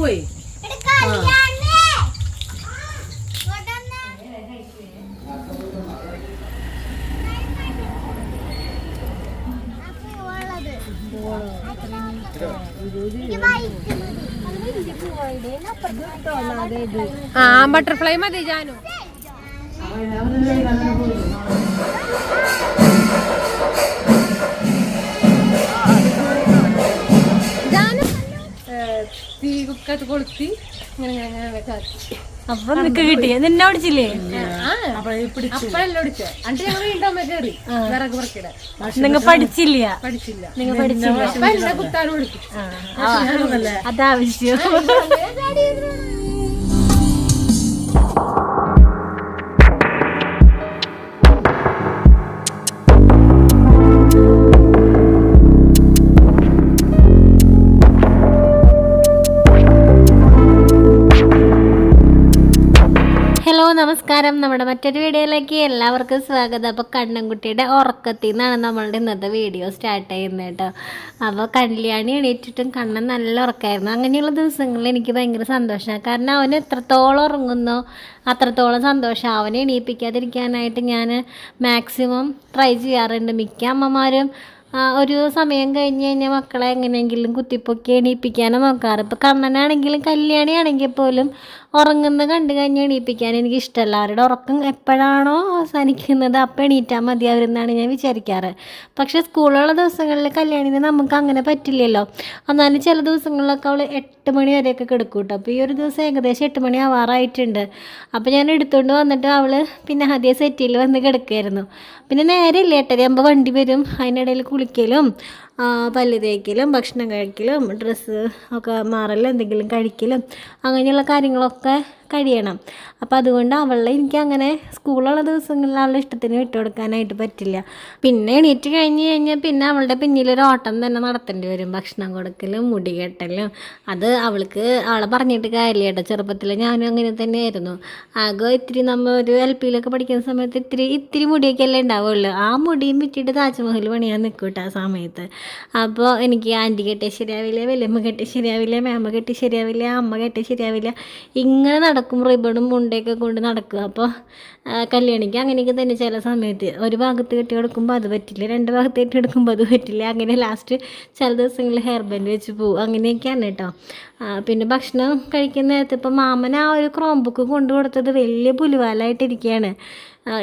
പോയി. ബട്ടർഫ്ലൈ മതി ജാനു. തീ കുക്കത്ത് കൊളുത്തി അപ്പൊ നിനക്ക് കിട്ടിയ നിന്നെ പിടിച്ചില്ലേ? അപ്പഴല്ലോ പിടിച്ച എന്നിട്ട് ഞങ്ങൾ വീണ്ടും കയറി വിറക് പറക്കിട. നിങ്ങൾ പഠിച്ചില്ല? നിങ്ങൾ പഠിച്ചില്ല. കുത്താനും കൊടുത്തു. അതാവശ്യം. നമസ്കാരം. നമ്മുടെ മറ്റൊരു വീഡിയോയിലേക്ക് എല്ലാവർക്കും സ്വാഗതം. അപ്പോൾ കണ്ണൻകുട്ടിയുടെ ഉറക്കത്തിൽ നിന്നാണ് നമ്മളുടെ ഇന്നത്തെ വീഡിയോ സ്റ്റാർട്ട് ചെയ്യുന്നത് കേട്ടോ. അപ്പോൾ കല്യാണി എണീറ്റിട്ടും കണ്ണൻ നല്ല ഉറക്കമായിരുന്നു. അങ്ങനെയുള്ള ദിവസങ്ങളിൽ എനിക്ക് ഭയങ്കര സന്തോഷമാണ്. കാരണം അവന് എത്രത്തോളം ഉറങ്ങുന്നോ അത്രത്തോളം സന്തോഷം. അവനെ എണീപ്പിക്കാതിരിക്കാനായിട്ട് ഞാൻ മാക്സിമം ട്രൈ ചെയ്യാറുണ്ട്. മിക്ക അമ്മമാരും ഒരു സമയം കഴിഞ്ഞ് കഴിഞ്ഞാൽ മക്കളെ എങ്ങനെയെങ്കിലും കുത്തിപ്പൊക്കി എണീപ്പിക്കാനോ നോക്കാറ്. ഇപ്പോൾ കണ്ണനാണെങ്കിലും കല്യാണിയാണെങ്കിൽ പോലും ഉറങ്ങുന്ന കണ്ടു കഴിഞ്ഞ് എണീപ്പിക്കാൻ എനിക്കിഷ്ടമല്ല. അവരുടെ ഉറക്കം എപ്പോഴാണോ അവസാനിക്കുന്നത് അപ്പം എണീറ്റാൽ മതിയാവുമെന്നാണ് ഞാൻ വിചാരിക്കാറ്. പക്ഷേ സ്കൂളുള്ള ദിവസങ്ങളിൽ കല്യാണിന് നമുക്ക് അങ്ങനെ പറ്റില്ലല്ലോ. എന്നാലും ചില ദിവസങ്ങളിലൊക്കെ അവൾ 8 മണി വരെയൊക്കെ കിടക്കും കേട്ടോ. അപ്പോൾ ഈ ഒരു ദിവസം ഏകദേശം 8 മണി ആവാറായിട്ടുണ്ട്. അപ്പോൾ ഞാൻ എടുത്തുകൊണ്ട് വന്നിട്ട് അവൾ പിന്നെ ആദ്യ സെറ്റിൽ വന്ന് കിടക്കുമായിരുന്നു. പിന്നെ നേരെ ഇല്ല 8:30 വണ്ടി വരും. അതിനിടയിൽ കുളിക്കലും പല്ല് തേക്കലും ഭക്ഷണം കഴിക്കലും ഡ്രസ്സ് ഒക്കെ മാറലും എന്തെങ്കിലും കഴിക്കലും അങ്ങനെയുള്ള കാര്യങ്ങളൊക്കെ കഴിയണം. അപ്പോൾ അതുകൊണ്ട് അവളെ എനിക്ക് അങ്ങനെ സ്കൂളുള്ള ദിവസങ്ങളിൽ അവളുടെ ഇഷ്ടത്തിന് വിട്ടുകൊടുക്കാനായിട്ട് പറ്റില്ല. പിന്നെ എണീറ്റ് കഴിഞ്ഞ് കഴിഞ്ഞാൽ പിന്നെ അവളുടെ പിന്നിലൊരു ഓട്ടം തന്നെ നടത്തേണ്ടി വരും. ഭക്ഷണം കൊടുക്കലും മുടി കെട്ടലും. അത് അവളെ പറഞ്ഞിട്ട് കാര്യമില്ല കേട്ടോ. ചെറുപ്പത്തിൽ ഞാനും അങ്ങനെ തന്നെയായിരുന്നു. ആകെ ഇത്തിരി നമ്മൾ ഒരു LP-യിലൊക്കെ പഠിക്കുന്ന സമയത്ത് ഇത്തിരി മുടിയൊക്കെ അല്ലേ ഉണ്ടാവുള്ളൂ. ആ മുടിയും വിറ്റിട്ട് താജ്മഹൽ പണിയാൻ നിൽക്കും കേട്ടോ ആ സമയത്ത്. അപ്പോൾ എനിക്ക് ആൻറ്റി കെട്ടിയ ശരിയാവില്ല, വലിയമ്മ കെട്ടിയ ശരിയാവില്ല, മേമ്മ കെട്ടിയ ശരിയാവില്ല, അമ്മ കെട്ടിയ ശരിയാവില്ല. ഇങ്ങനെ നടക്കും, റിബണും മുണ്ടയൊക്കെ കൊണ്ട് നടക്കുക. അപ്പോൾ കല്യാണിക്ക് അങ്ങനെയൊക്കെ തന്നെ ചില സമയത്ത് ഒരു ഭാഗത്ത് കെട്ടി കൊടുക്കുമ്പോൾ അത് പറ്റില്ല, 2 ഭാഗത്ത് കെട്ടി കൊടുക്കുമ്പോൾ അത് പറ്റില്ല. അങ്ങനെ ലാസ്റ്റ് ചില ദിവസങ്ങളിൽ ഹെയർ ബാൻഡ് വെച്ച് പോകും. അങ്ങനെയൊക്കെയാണ് കേട്ടോ. പിന്നെ ഭക്ഷണം കഴിക്കുന്ന നേരത്ത് ഇപ്പോൾ മാമൻ ആ ഒരു ക്രോം ബുക്ക് കൊണ്ടു കൊടുത്തത് വലിയ പുലിവാലായിട്ടിരിക്കുകയാണ്.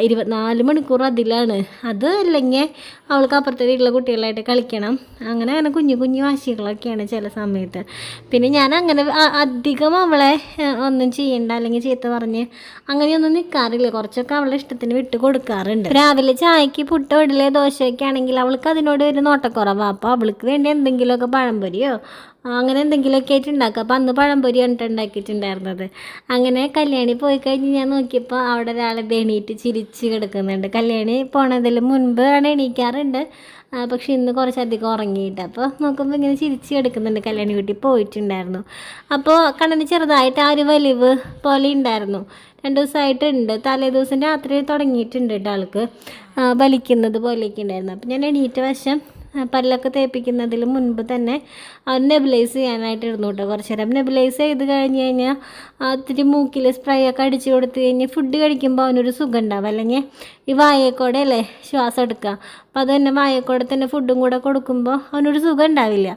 24 മണിക്കൂർ അതിലാണ്. അത് അല്ലെങ്കിൽ അവൾക്ക് അപ്പുറത്തെ വീട്ടിലെ കുട്ടികളായിട്ട് കളിക്കണം. അങ്ങനെ കുഞ്ഞു വാശികളൊക്കെയാണ് ചില സമയത്ത്. പിന്നെ ഞാൻ അങ്ങനെ അധികം അവളെ ഒന്നും ചെയ്യണ്ട അല്ലെങ്കിൽ ചീത്ത പറഞ്ഞ് അങ്ങനെയൊന്നും നിൽക്കാറില്ല. കുറച്ചൊക്കെ അവളുടെ ഇഷ്ടത്തിന് വിട്ട് കൊടുക്കാറുണ്ട്. രാവിലെ ചായക്ക് പുട്ടോ ഇഡ്ഡലിയോ ദോശയൊക്കെ ആണെങ്കിൽ അവൾക്ക് അതിനോട് ഒരു നോട്ടക്കുറവാണ്. അപ്പോൾ അവൾക്ക് വേണ്ടി എന്തെങ്കിലുമൊക്കെ പഴംപൊരിയോ അങ്ങനെ എന്തെങ്കിലുമൊക്കെ ആയിട്ട് ഉണ്ടാക്കുക. അപ്പോൾ അന്ന് പഴംപൊരി കണ്ടിട്ട് ഉണ്ടാക്കിയിട്ടുണ്ടായിരുന്നത്. അങ്ങനെ കല്യാണി പോയി കഴിഞ്ഞ് ഞാൻ നോക്കിയപ്പോൾ അവിടെ ഒരാളെ എണീറ്റ് ചിരിച്ച് കിടക്കുന്നുണ്ട്. കല്യാണി പോണതിൽ മുൻപ് ആണ് എണീക്കാറുണ്ട്. പക്ഷെ ഇന്ന് കുറച്ചധികം ഉറങ്ങിയിട്ട് അപ്പോൾ നോക്കുമ്പോൾ ഇങ്ങനെ ചിരിച്ച് കിടക്കുന്നുണ്ട്. കല്യാണി കുട്ടി പോയിട്ടുണ്ടായിരുന്നു. അപ്പോൾ കണ്ണിന് ചെറുതായിട്ട് ആ ഒരു വലിവ് പോലെ ഉണ്ടായിരുന്നു. 2 ദിവസമായിട്ടുണ്ട്. തലേ ദിവസം രാത്രി തുടങ്ങിയിട്ടുണ്ട് കേട്ടോ ആൾക്ക് വലിക്കുന്നത് പോലെയൊക്കെ ഉണ്ടായിരുന്നു. അപ്പോൾ ഞാൻ എണീറ്റ വശം പല്ലൊക്കെ തേപ്പിക്കുന്നതിൽ മുൻപ് തന്നെ നെബുലൈസ് ചെയ്യാനായിട്ട് ഇരുന്നു കേട്ടോ. കുറച്ച് നേരം നെബുലൈസ് ചെയ്ത് കഴിഞ്ഞ് കഴിഞ്ഞാൽ ഇത്തിരി മൂക്കിൽ സ്പ്രേ ഒക്കെ അടിച്ച് കൊടുത്തു കഴിഞ്ഞാൽ ഫുഡ് കഴിക്കുമ്പോൾ അവനൊരു സുഖം ഉണ്ടാവും. അല്ലെങ്കിൽ ഈ വായക്കൂടെ അല്ലേ ശ്വാസം എടുക്കുക. അപ്പോൾ അത് തന്നെ വായക്കൂടെ തന്നെ ഫുഡും കൂടെ കൊടുക്കുമ്പോൾ അവനൊരു സുഖം ഉണ്ടാവില്ല.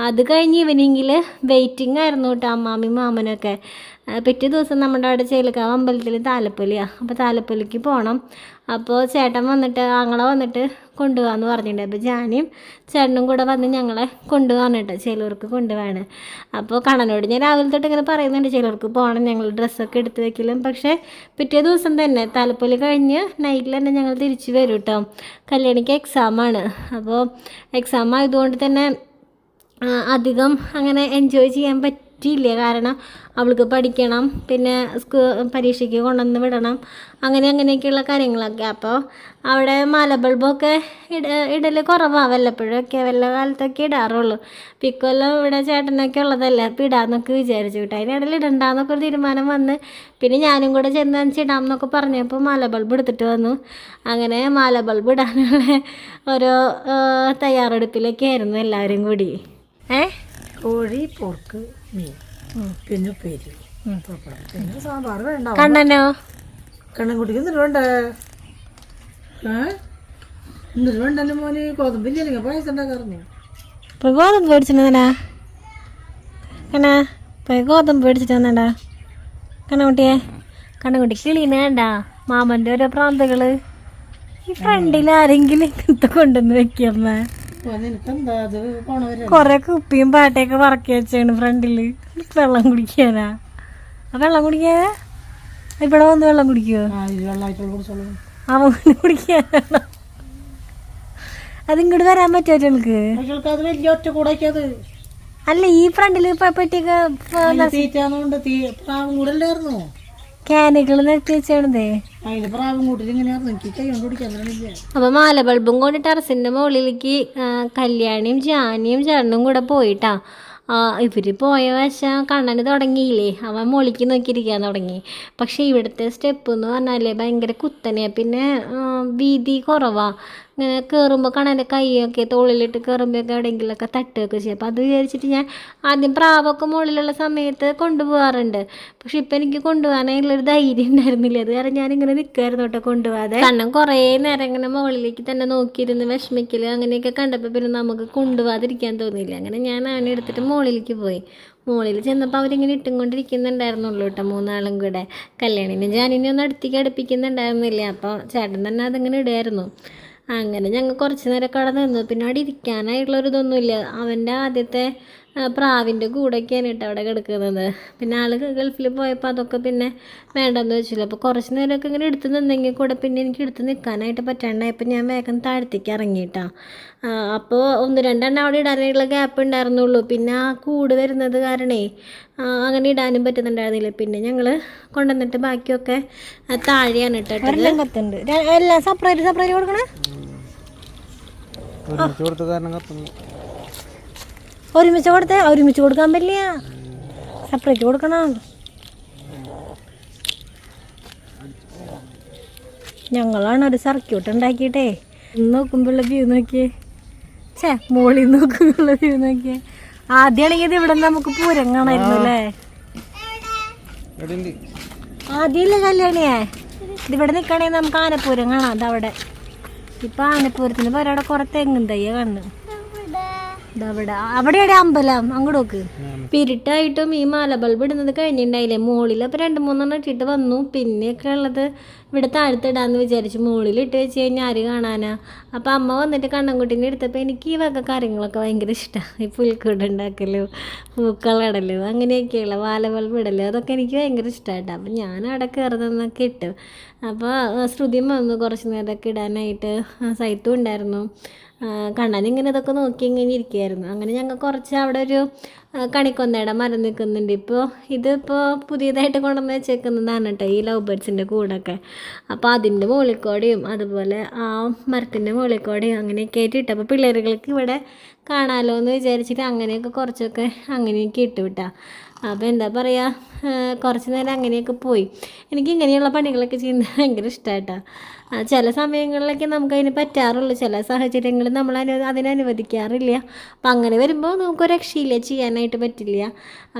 അത് കഴിഞ്ഞ് ഈവനിങ്ങിൽ വെയിറ്റിംഗ് ആയിരുന്നു കേട്ടോ അമ്മാമ്മയും മാമനൊക്കെ. പിറ്റേ ദിവസം നമ്മുടെ അവിടെ ചേലക്കാവ് അമ്പലത്തിൽ താലപ്പൊലിയാണ്. അപ്പോൾ താലപ്പൊലിക്ക് പോകണം. അപ്പോൾ ചേട്ടൻ വന്നിട്ട് ആങ്ങളെ വന്നിട്ട് കൊണ്ടുപോകാമെന്ന് പറഞ്ഞിട്ടുണ്ട്. അപ്പോൾ ജാനിയും ചേട്ടനും കൂടെ വന്ന് ഞങ്ങളെ കൊണ്ടുപോകാനിട്ട് ചേലൂർക്ക് കൊണ്ടുപോവാണ്. അപ്പോൾ കണ്ണനോട് ഞാൻ രാവിലെ തൊട്ട് ഇങ്ങനെ പറയുന്നുണ്ട് ചേലൂർക്ക് പോകണം, ഞങ്ങൾ ഡ്രസ്സൊക്കെ എടുത്ത് വെക്കലും. പക്ഷേ പിറ്റേ ദിവസം തന്നെ താലപ്പൊലി കഴിഞ്ഞ് നൈറ്റിൽ തന്നെ ഞങ്ങൾ തിരിച്ച് വരും കേട്ടോ. കല്യാണിക്ക് എക്സാമാണ്. അപ്പോൾ എക്സാം ആയതുകൊണ്ട് തന്നെ അധികം അങ്ങനെ എൻജോയ് ചെയ്യാൻ പറ്റിയില്ല. കാരണം അവൾക്ക് പഠിക്കണം, പിന്നെ പരീക്ഷയ്ക്ക് കൊണ്ടുവന്ന് വിടണം, അങ്ങനെയൊക്കെയുള്ള കാര്യങ്ങളൊക്കെ. അപ്പോൾ അവിടെ മാലബൾബൊക്കെ ഇടൽ കുറവാണ്. വല്ലപ്പോഴൊക്കെ വല്ല കാലത്തൊക്കെ ഇടാറുള്ളൂ. പിക്കൊല്ലം ഇവിടെ ചേട്ടനൊക്കെ ഉള്ളതല്ലേ, അപ്പോൾ ഇടാമെന്നൊക്കെ വിചാരിച്ചു കേട്ടോ. അതിനിടയിൽ ഇടണ്ടെന്നൊക്കെ ഒരു തീരുമാനം വന്ന് പിന്നെ ഞാനും കൂടെ ചെന്ന് ഇടാം എന്നൊക്കെ പറഞ്ഞപ്പോൾ മാലബൾബ് എടുത്തിട്ട് വന്നു. അങ്ങനെ മാലബൾബ് ഇടാനുള്ള ഓരോ തയ്യാറെടുപ്പിലൊക്കെ ആയിരുന്നു എല്ലാവരും കൂടി. കോഴി, പോർക്ക്, മീൻ പിന്നെ ഉപ്പേരി പപ്പടം പിന്നെ സാമ്പാർ വേണ്ട. കണ്ണനോ? കണ്ണൻകുട്ടിക്ക് എന്നിട്ട് വേണ്ടേ? എന്നിട്ട് വേണ്ടല്ലോ മോന്. ഗോതമ്പിൻ്റെ അല്ലെങ്കിൽ പായസം ഉണ്ടാക്കാറുണ്ട്. ഇപ്പോൾ ഗോതമ്പ് മേടിച്ചിട്ടുണ്ടാ കണ്ണാ? ഇപ്പോൾ ഗോതമ്പ് മേടിച്ചിട്ട് വന്നേണ്ടാ കണ്ണൻകുട്ടിയെ? കണ്ണൻകുട്ടി കിളീനെ വേണ്ട മാമൻ്റെ ഓരോ പ്രാന്തകൾ. ഈ ഫ്രണ്ടിൽ ആരെങ്കിലും ഇങ്ങനത്തെ കൊണ്ടുവന്ന് വെക്കമ്മ. നിനക്കെന്താ അത് പോണവരെ കൊറേ കുപ്പിയും പാട്ടയൊക്കെ വറക്കി വെച്ചാണ് ഫ്രണ്ടില്. വെള്ളം കുടിക്കാനാ? ആ വെള്ളം കുടിക്കാനാ? ഇവിടെ വന്ന് വെള്ളം കുടിക്കുവോ? വെള്ളമായിട്ടുള്ള കുടിച്ചോളൂ. അവൻ കുടിക്കാനാണോ? അതിങ്ങോട്ട് വരാൻ പറ്റുമോ നിങ്ങൾക്ക്? അത് വലിയ ഒറ്റ കൂടാക്കിയത് അല്ല, ഈ ഫ്രണ്ടില് പറ്റിയൊക്കെ തീറ്റാന്നുകൊണ്ട് പ്രാവും കൂടല്ലായിരുന്നു. ക്യാനുകൾ നിർത്തി വെച്ചാണതേ. അതിന് പ്രാവും കൂട്ടിൽ ഇങ്ങനെയായിരുന്നു. എനിക്ക് കൈ കൊണ്ട് കുടിക്കാൻ പറ്റില്ല. അപ്പൊ മാല ബൾബും കൊണ്ട് ടെറസിന്റെ മുകളിലേക്ക് കല്യാണിയും ജാനിയും ചേട്ടനും കൂടെ പോയിട്ടാ. ഇവര് പോയ വശം കണ്ണന് തുടങ്ങിയില്ലേ, അവൻ മുകളിലേക്ക് നോക്കിയിരിക്കാൻ തുടങ്ങി. പക്ഷെ ഇവിടുത്തെ സ്റ്റെപ്പ് എന്ന് പറഞ്ഞാലേ ഭയങ്കര കുത്തനെയാണ്, പിന്നെ വീതി കുറവാണ്. ഇങ്ങനെ കയറുമ്പോൾ കണ്ണൻ്റെ കൈയൊക്കെ തോളിലിട്ട് കയറുമ്പോഴൊക്കെ എവിടെയെങ്കിലുമൊക്കെ തട്ടുകയൊക്കെ ചെയ്യും. അപ്പോൾ അത് വിചാരിച്ചിട്ട് ഞാൻ ആദ്യം പ്രാവൊക്കെ മുകളിലുള്ള സമയത്ത് കൊണ്ടുപോകാറുണ്ട്. പക്ഷെ ഇപ്പം എനിക്ക് കൊണ്ടുപോകാനായിട്ടുള്ളൊരു ധൈര്യം ഉണ്ടായിരുന്നില്ല. അത് കാരണം ഞാനിങ്ങനെ നിൽക്കുമായിരുന്നു കേട്ടോ കൊണ്ടുപോകാതെ. കാരണം കുറേ നേരം ഇങ്ങനെ മുകളിലേക്ക് തന്നെ നോക്കിയിരുന്ന് വിഷമിക്കൽ അങ്ങനെയൊക്കെ കണ്ടപ്പോൾ പിന്നെ നമുക്ക് കൊണ്ടുപോകാതിരിക്കാൻ തോന്നിയില്ല. അങ്ങനെ ഞാൻ അവനെ എടുത്തിട്ട് മുകളിലേക്ക് പോയി. മുകളിൽ ചെന്നപ്പോൾ അവരിങ്ങനെ ഇട്ടും കൊണ്ടിരിക്കുന്നുണ്ടായിരുന്നുള്ളൂ കേട്ടോ, മൂന്നാളും കൂടെ. കല്യാണിനും ജാനിനും ഒന്നും അടുത്തേക്ക് അടുപ്പിക്കുന്നുണ്ടായിരുന്നില്ല. അപ്പോൾ ചേട്ടൻ തന്നെ അതിങ്ങനെ ഇടുമായിരുന്നു. അങ്ങനെ ഞങ്ങൾ കുറച്ച് നേരം കട നിന്നു. പിന്നെ അവിടെ ഇരിക്കാനായിട്ടുള്ളൊരിതൊന്നുമില്ല. അവൻ്റെ ആദ്യത്തെ പ്രാവിൻ്റെ കൂടെയൊക്കെയാണ് കേട്ടോ അവിടെ കിടക്കുന്നത്. പിന്നെ ആൾ ഗൾഫിൽ പോയപ്പോൾ അതൊക്കെ പിന്നെ വേണ്ടെന്ന് വെച്ചില്ല. അപ്പോൾ കുറച്ച് നേരമൊക്കെ ഇങ്ങനെ എടുത്ത് നിന്നെങ്കിൽ കൂടെ പിന്നെ എനിക്ക് എടുത്ത് നിൽക്കാനായിട്ട് പറ്റാണ്ടായപ്പോൾ ഞാൻ വേഗം താഴത്തേക്ക് ഇറങ്ങിയിട്ടാണ്. അപ്പോൾ 1-2 അവിടെ ഇടാനായിട്ടുള്ള ഗ്യാപ്പ് ഉണ്ടായിരുന്നുള്ളൂ. പിന്നെ ആ കൂട് വരുന്നത് കാരണേ അങ്ങനെ ഇടാനും പറ്റുന്നുണ്ടായിരുന്നില്ല. പിന്നെ ഞങ്ങൾ കൊണ്ടുവന്നിട്ട് ബാക്കിയൊക്കെ താഴെയാണ് ഇട്ടിട്ട്. എല്ലാം സെപ്പറേറ്റ് കൊടുക്കണേ. ഒരുമിച്ച് കൊടുക്കാൻ പറ്റില്ല, സെപ്പറേറ്റ് കൊടുക്കണം. ഞങ്ങളാണ് ഒരു സർക്യൂട്ട് ഉണ്ടാക്കിയിട്ടേ നോക്കുമ്പോഴുള്ള വ്യൂ നോക്കിയേ. മോളിൽ നോക്കുമ്പോഴുള്ള വ്യൂ നോക്കിയേ. ആദ്യമാണെങ്കിൽ ഇത് ഇവിടെ നമുക്ക് പൂരം കാണായിരുന്നു അല്ലേ? ആദ്യമില്ല കല്യാണിയേ, ഇതിവിടെ നിൽക്കണമെങ്കിൽ നമുക്ക് ആനപ്പൂരം കാണാം. അതവിടെ ഇപ്പം ആനപ്പൂരത്തിന് പകരം അവിടെ കുറേ തെങ്ങും തയ്യ കണ്ണ്. അവിടെ അമ്പലം അങ്ങോട്ട് നോക്ക്. പിരിട്ടായിട്ടും ഈ മാല ബൾബ് ഇടുന്നത് കഴിഞ്ഞിട്ടുണ്ടായില്ലേ. മുകളിൽ അപ്പോൾ 2-3 ഇട്ടിട്ട് വന്നു. പിന്നെയൊക്കെ ഉള്ളത് ഇവിടെ താഴ്ത്തിടാന്ന് വിചാരിച്ചു. മുകളിൽ ഇട്ട് വെച്ച് കഴിഞ്ഞാൽ ആര് കാണാനാ. അപ്പോൾ അമ്മ വന്നിട്ട് കണ്ണൻകുട്ടീനെ എടുത്തപ്പോൾ എനിക്ക് ഈ വക കാര്യങ്ങളൊക്കെ ഭയങ്കര ഇഷ്ടമാണ്. ഈ പുൽക്കൂട് ഉണ്ടാക്കലും പൂക്കളിടലും അങ്ങനെയൊക്കെയുള്ള മാല ബൾബ് ഇടലും അതൊക്കെ എനിക്ക് ഭയങ്കര ഇഷ്ടമായിട്ടാണ്. അപ്പം ഞാൻ അവിടെ കയറുന്നതൊക്കെ ഇട്ടു. അപ്പോൾ ശ്രുതിയും വന്നു കുറച്ച് നേരമൊക്കെ ഇടാനായിട്ട്. സൈത്തും ഉണ്ടായിരുന്നു. കണ്ണനിങ്ങനെ ഇതൊക്കെ നോക്കി ഇങ്ങനെ ഇരിക്കുകയായിരുന്നു. അങ്ങനെ ഞങ്ങൾ കുറച്ച് അവിടെ ഒരു കണിക്കൊന്നയുടെ മരം നിൽക്കുന്നുണ്ട്. ഇതിപ്പോൾ പുതിയതായിട്ട് കൊണ്ടുവന്ന് വെച്ചേക്കുന്നതാണ് കേട്ടോ ഈ ലവ് ബേർഡ്സിൻ്റെ കൂടൊക്കെ. അപ്പോൾ അതിൻ്റെ മുകളിൽക്കൂടെയും അതുപോലെ ആ മരത്തിൻ്റെ മുകളിൽക്കൂടെയും അങ്ങനെയൊക്കെ ആയിട്ട് ഇട്ടു. അപ്പോൾ പിള്ളേരുകൾക്ക് ഇവിടെ കാണാമല്ലോ എന്ന് വിചാരിച്ചിട്ട് അങ്ങനെയൊക്കെ കുറച്ചൊക്കെ അങ്ങനെയൊക്കെ ഇട്ടു വിട്ടാൽ. അപ്പോൾ എന്താ പറയുക, കുറച്ച് നേരം അങ്ങനെയൊക്കെ പോയി. എനിക്ക് ഇങ്ങനെയുള്ള പണികളൊക്കെ ചെയ്യുന്നത് ഭയങ്കര ഇഷ്ടമായിട്ടാണ്. ചില സമയങ്ങളിലൊക്കെ നമുക്കതിന് പറ്റാറുള്ളൂ, ചില സാഹചര്യങ്ങളിൽ നമ്മൾ അതിനനുവദിക്കാറില്ല. അപ്പം അങ്ങനെ വരുമ്പോൾ നമുക്കൊരു രക്ഷയില്ല, ചെയ്യാനായിട്ട് പറ്റില്ല.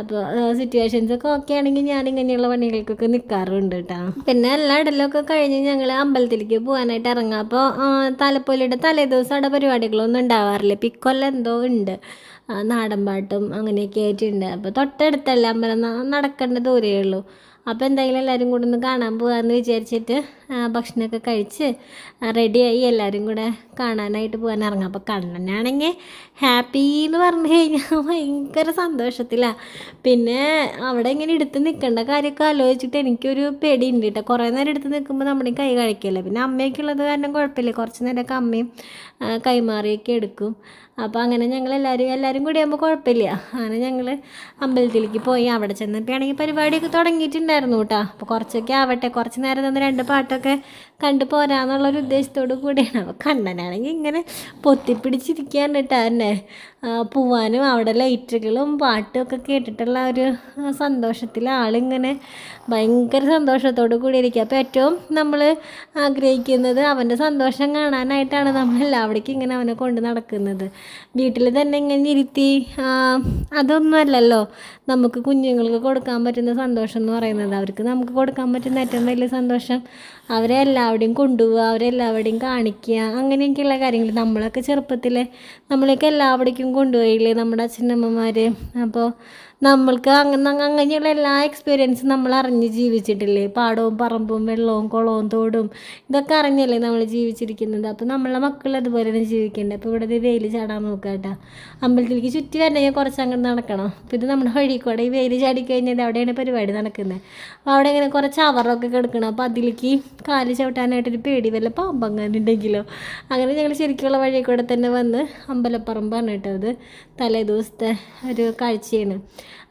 അപ്പോൾ സിറ്റുവേഷൻസൊക്കെ ഓക്കെ ആണെങ്കിൽ ഞാൻ ഇങ്ങനെയുള്ള പണികൾക്കൊക്കെ നിൽക്കാറുണ്ട് കേട്ടോ. പിന്നെ എല്ലാ ഇടലൊക്കെ കഴിഞ്ഞ് ഞങ്ങൾ അമ്പലത്തിലേക്ക് പോകാനായിട്ട് ഇറങ്ങാം. അപ്പോൾ താലപ്പൊലിയുടെ തലേദിവസം അവിടെ പരിപാടികളൊന്നും ഉണ്ടാവാറില്ല. ഇക്കൊല്ലം എന്തോ ഉണ്ട്, നാടൻ പാട്ടും അങ്ങനെയൊക്കെ ആയിട്ടുണ്ട്. അപ്പോൾ തൊട്ടടുത്തല്ല അമ്പലം, നടക്കേണ്ട ദൂരമേ ഉള്ളൂ. അപ്പോൾ എന്തായാലും എല്ലാവരും കൂടെ ഒന്ന് കാണാൻ പോകാമെന്ന് വിചാരിച്ചിട്ട് ഭക്ഷണമൊക്കെ കഴിച്ച് റെഡിയായി എല്ലാവരും കൂടെ കാണാനായിട്ട് പോകാൻ ഇറങ്ങാം. അപ്പോൾ കണ്ണനാണെങ്കിൽ ഹാപ്പി എന്ന് പറഞ്ഞു കഴിഞ്ഞാൽ ഭയങ്കര സന്തോഷത്തിലാണ്. പിന്നെ അവിടെ ഇങ്ങനെ എടുത്ത് നിൽക്കേണ്ട കാര്യമൊക്കെ ആലോചിച്ചിട്ട് എനിക്കൊരു പേടിയുണ്ട് കേട്ടോ. കുറേ നേരം എടുത്ത് നിൽക്കുമ്പോൾ നമ്മുടെ കൈ കഴിക്കില്ല. പിന്നെ അമ്മയൊക്കെ ഉള്ളത് കാരണം കുഴപ്പമില്ല, കുറച്ച് നേരമൊക്കെ അമ്മയും കൈമാറിയൊക്കെ എടുക്കും. അപ്പോൾ അങ്ങനെ ഞങ്ങൾ എല്ലാവരും കൂടി ആകുമ്പോൾ കുഴപ്പമില്ല. അങ്ങനെ ഞങ്ങൾ അമ്പലത്തിലേക്ക് പോയി. അവിടെ ചെന്നപ്പോൾ ആണെങ്കിൽ പരിപാടിയൊക്കെ തുടങ്ങിയിട്ടുണ്ടായിരുന്നു കേട്ടോ. അപ്പോൾ കുറച്ചൊക്കെ ആവട്ടെ, കുറച്ച് നേരം നിന്ന് 2 പാട്ടൊക്കെ കണ്ടു പോരാന്നുള്ളൊരു ഉദ്ദേശത്തോടു കൂടിയാണ്. അപ്പോൾ കണ്ണനാണെങ്കിൽ ഇങ്ങനെ പൊത്തിപ്പിടിച്ചിരിക്കാൻ കേട്ടോ തന്നെ പോവാനും അവിടെ ലൈറ്റുകളും പാട്ടും ഒക്കെ കേട്ടിട്ടുള്ള ഒരു സന്തോഷത്തിൽ ആളിങ്ങനെ ഭയങ്കര സന്തോഷത്തോടു കൂടി ഇരിക്കുക. അപ്പോൾ ഏറ്റവും നമ്മൾ ആഗ്രഹിക്കുന്നത് അവൻ്റെ സന്തോഷം കാണാനായിട്ടാണ് നമ്മളെല്ലാവിടേക്കും ഇങ്ങനെ അവനെ കൊണ്ട് നടക്കുന്നത്. വീട്ടിൽ തന്നെ ഇങ്ങനെ ഇരുത്തി അതൊന്നുമല്ലല്ലോ നമുക്ക് കുഞ്ഞുങ്ങൾക്ക് കൊടുക്കാൻ പറ്റുന്ന സന്തോഷം എന്ന് പറയുന്നത്. അവർക്ക് നമുക്ക് കൊടുക്കാൻ പറ്റുന്ന ഏറ്റവും വലിയ സന്തോഷം അവരെ എല്ലാവരുടെയും കൊണ്ടുപോവുക, അവരെല്ലാവരുടെയും കാണിക്കുക, അങ്ങനെയൊക്കെയുള്ള കാര്യങ്ങൾ. നമ്മളൊക്കെ ചെറുപ്പത്തിൽ നമ്മളെയൊക്കെ എല്ലാവിടേക്കും കൊണ്ടുപോയില്ലേ നമ്മുടെ അച്ഛനമ്മമാർ. അപ്പോൾ നമ്മൾക്ക് അങ്ങനെയുള്ള എല്ലാ എക്സ്പീരിയൻസും നമ്മൾ അറിഞ്ഞ് ജീവിച്ചിട്ടില്ലേ. പാടവും പറമ്പും വെള്ളവും കുളവും തോടും ഇതൊക്കെ അറിഞ്ഞല്ലേ നമ്മൾ ജീവിച്ചിരിക്കുന്നത്. അപ്പോൾ നമ്മളെ മക്കൾ അതുപോലെ തന്നെ ജീവിക്കേണ്ടത്. അപ്പോൾ ഇവിടെ വെയിൽ ചാടാൻ നോക്കുക കേട്ടോ. അമ്പലത്തിലേക്ക് ചുറ്റി വരണമെങ്കിൽ കുറച്ച് അങ്ങോട്ട് നടക്കണം. അപ്പോൾ ഇത് നമ്മുടെ വഴിക്കൂടെ ഈ വെയിൽ ചാടിക്കഴിഞ്ഞാൽ അവിടെയാണ് പരിപാടി നടക്കുന്നത്. അപ്പോൾ അവിടെ ഇങ്ങനെ കുറച്ച് അവറൊക്കെ കിടക്കണം. അപ്പോൾ അതിലേക്ക് കാല് ചവിട്ടാനായിട്ടൊരു പേടി വല്ല പാമ്പങ്ങാനുണ്ടെങ്കിലോ. അങ്ങനെ ഞങ്ങൾ ശരിക്കുള്ള വഴി കൂടെ തന്നെ വന്ന് അമ്പലപ്പറമ്പാണ് കേട്ടോ. അത് തലേ ദിവസത്തെ ഒരു കാഴ്ചയാണ്.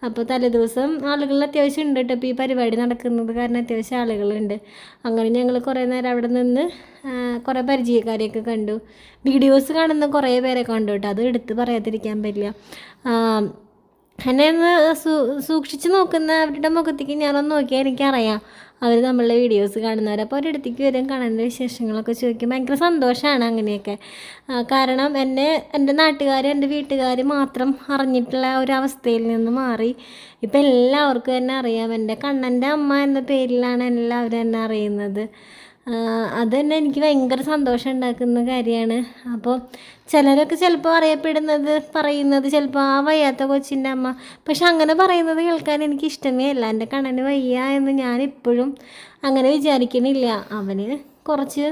അപ്പോൾ തലേദിവസം ആളുകൾ അത്യാവശ്യം ഉണ്ട് കേട്ടോ. ഇപ്പോൾ ഈ പരിപാടി നടക്കുന്നത് കാരണം അത്യാവശ്യം ആളുകളുണ്ട്. അങ്ങനെ ഞങ്ങൾ കുറേ നേരം അവിടെ നിന്ന് കുറേ പരിചയക്കാരെയൊക്കെ കണ്ടു. വീഡിയോസ് കാണുന്ന കുറേ പേരെ കണ്ടു കേട്ടോ. അത് എടുത്ത് പറയാതിരിക്കാൻ പറ്റില്ല. എന്നെ ഒന്ന് സൂക്ഷിച്ച് നോക്കുന്ന അവരുടെ മുഖത്തേക്ക് ഞാനൊന്ന് നോക്കിയാൽ എനിക്കറിയാം അവർ നമ്മളുടെ വീഡിയോസ് കാണുന്നവർ. അപ്പോൾ അവരടുത്തേക്ക് വരും, കാണുന്ന വിശേഷങ്ങളൊക്കെ ചോദിക്കും. ഭയങ്കര സന്തോഷമാണ് അങ്ങനെയൊക്കെ. കാരണം എൻ്റെ നാട്ടുകാർ എൻ്റെ വീട്ടുകാർ മാത്രം അറിഞ്ഞിട്ടുള്ള ഒരവസ്ഥയിൽ നിന്ന് മാറി ഇപ്പം എല്ലാവർക്കും എന്നെ അറിയാം. എൻ്റെ കണ്ണൻ്റെ അമ്മ എന്ന പേരിലാണ് എല്ലാവരും എന്നെ അറിയുന്നത്. അത് തന്നെ എനിക്ക് ഭയങ്കര സന്തോഷം ഉണ്ടാക്കുന്ന കാര്യമാണ്. അപ്പോൾ ചിലരൊക്കെ ചിലപ്പോൾ പറയുന്നത് ചിലപ്പോൾ ആ വയ്യാത്ത കൊച്ചിൻ്റെ അമ്മ. പക്ഷെ അങ്ങനെ പറയുന്നത് കേൾക്കാൻ എനിക്ക് ഇഷ്ടമേ അല്ല. എൻ്റെ കണ്ണന് വയ്യ എന്ന് ഞാനിപ്പോഴും അങ്ങനെ വിചാരിക്കണില്ല. അവന് കുറച്ച്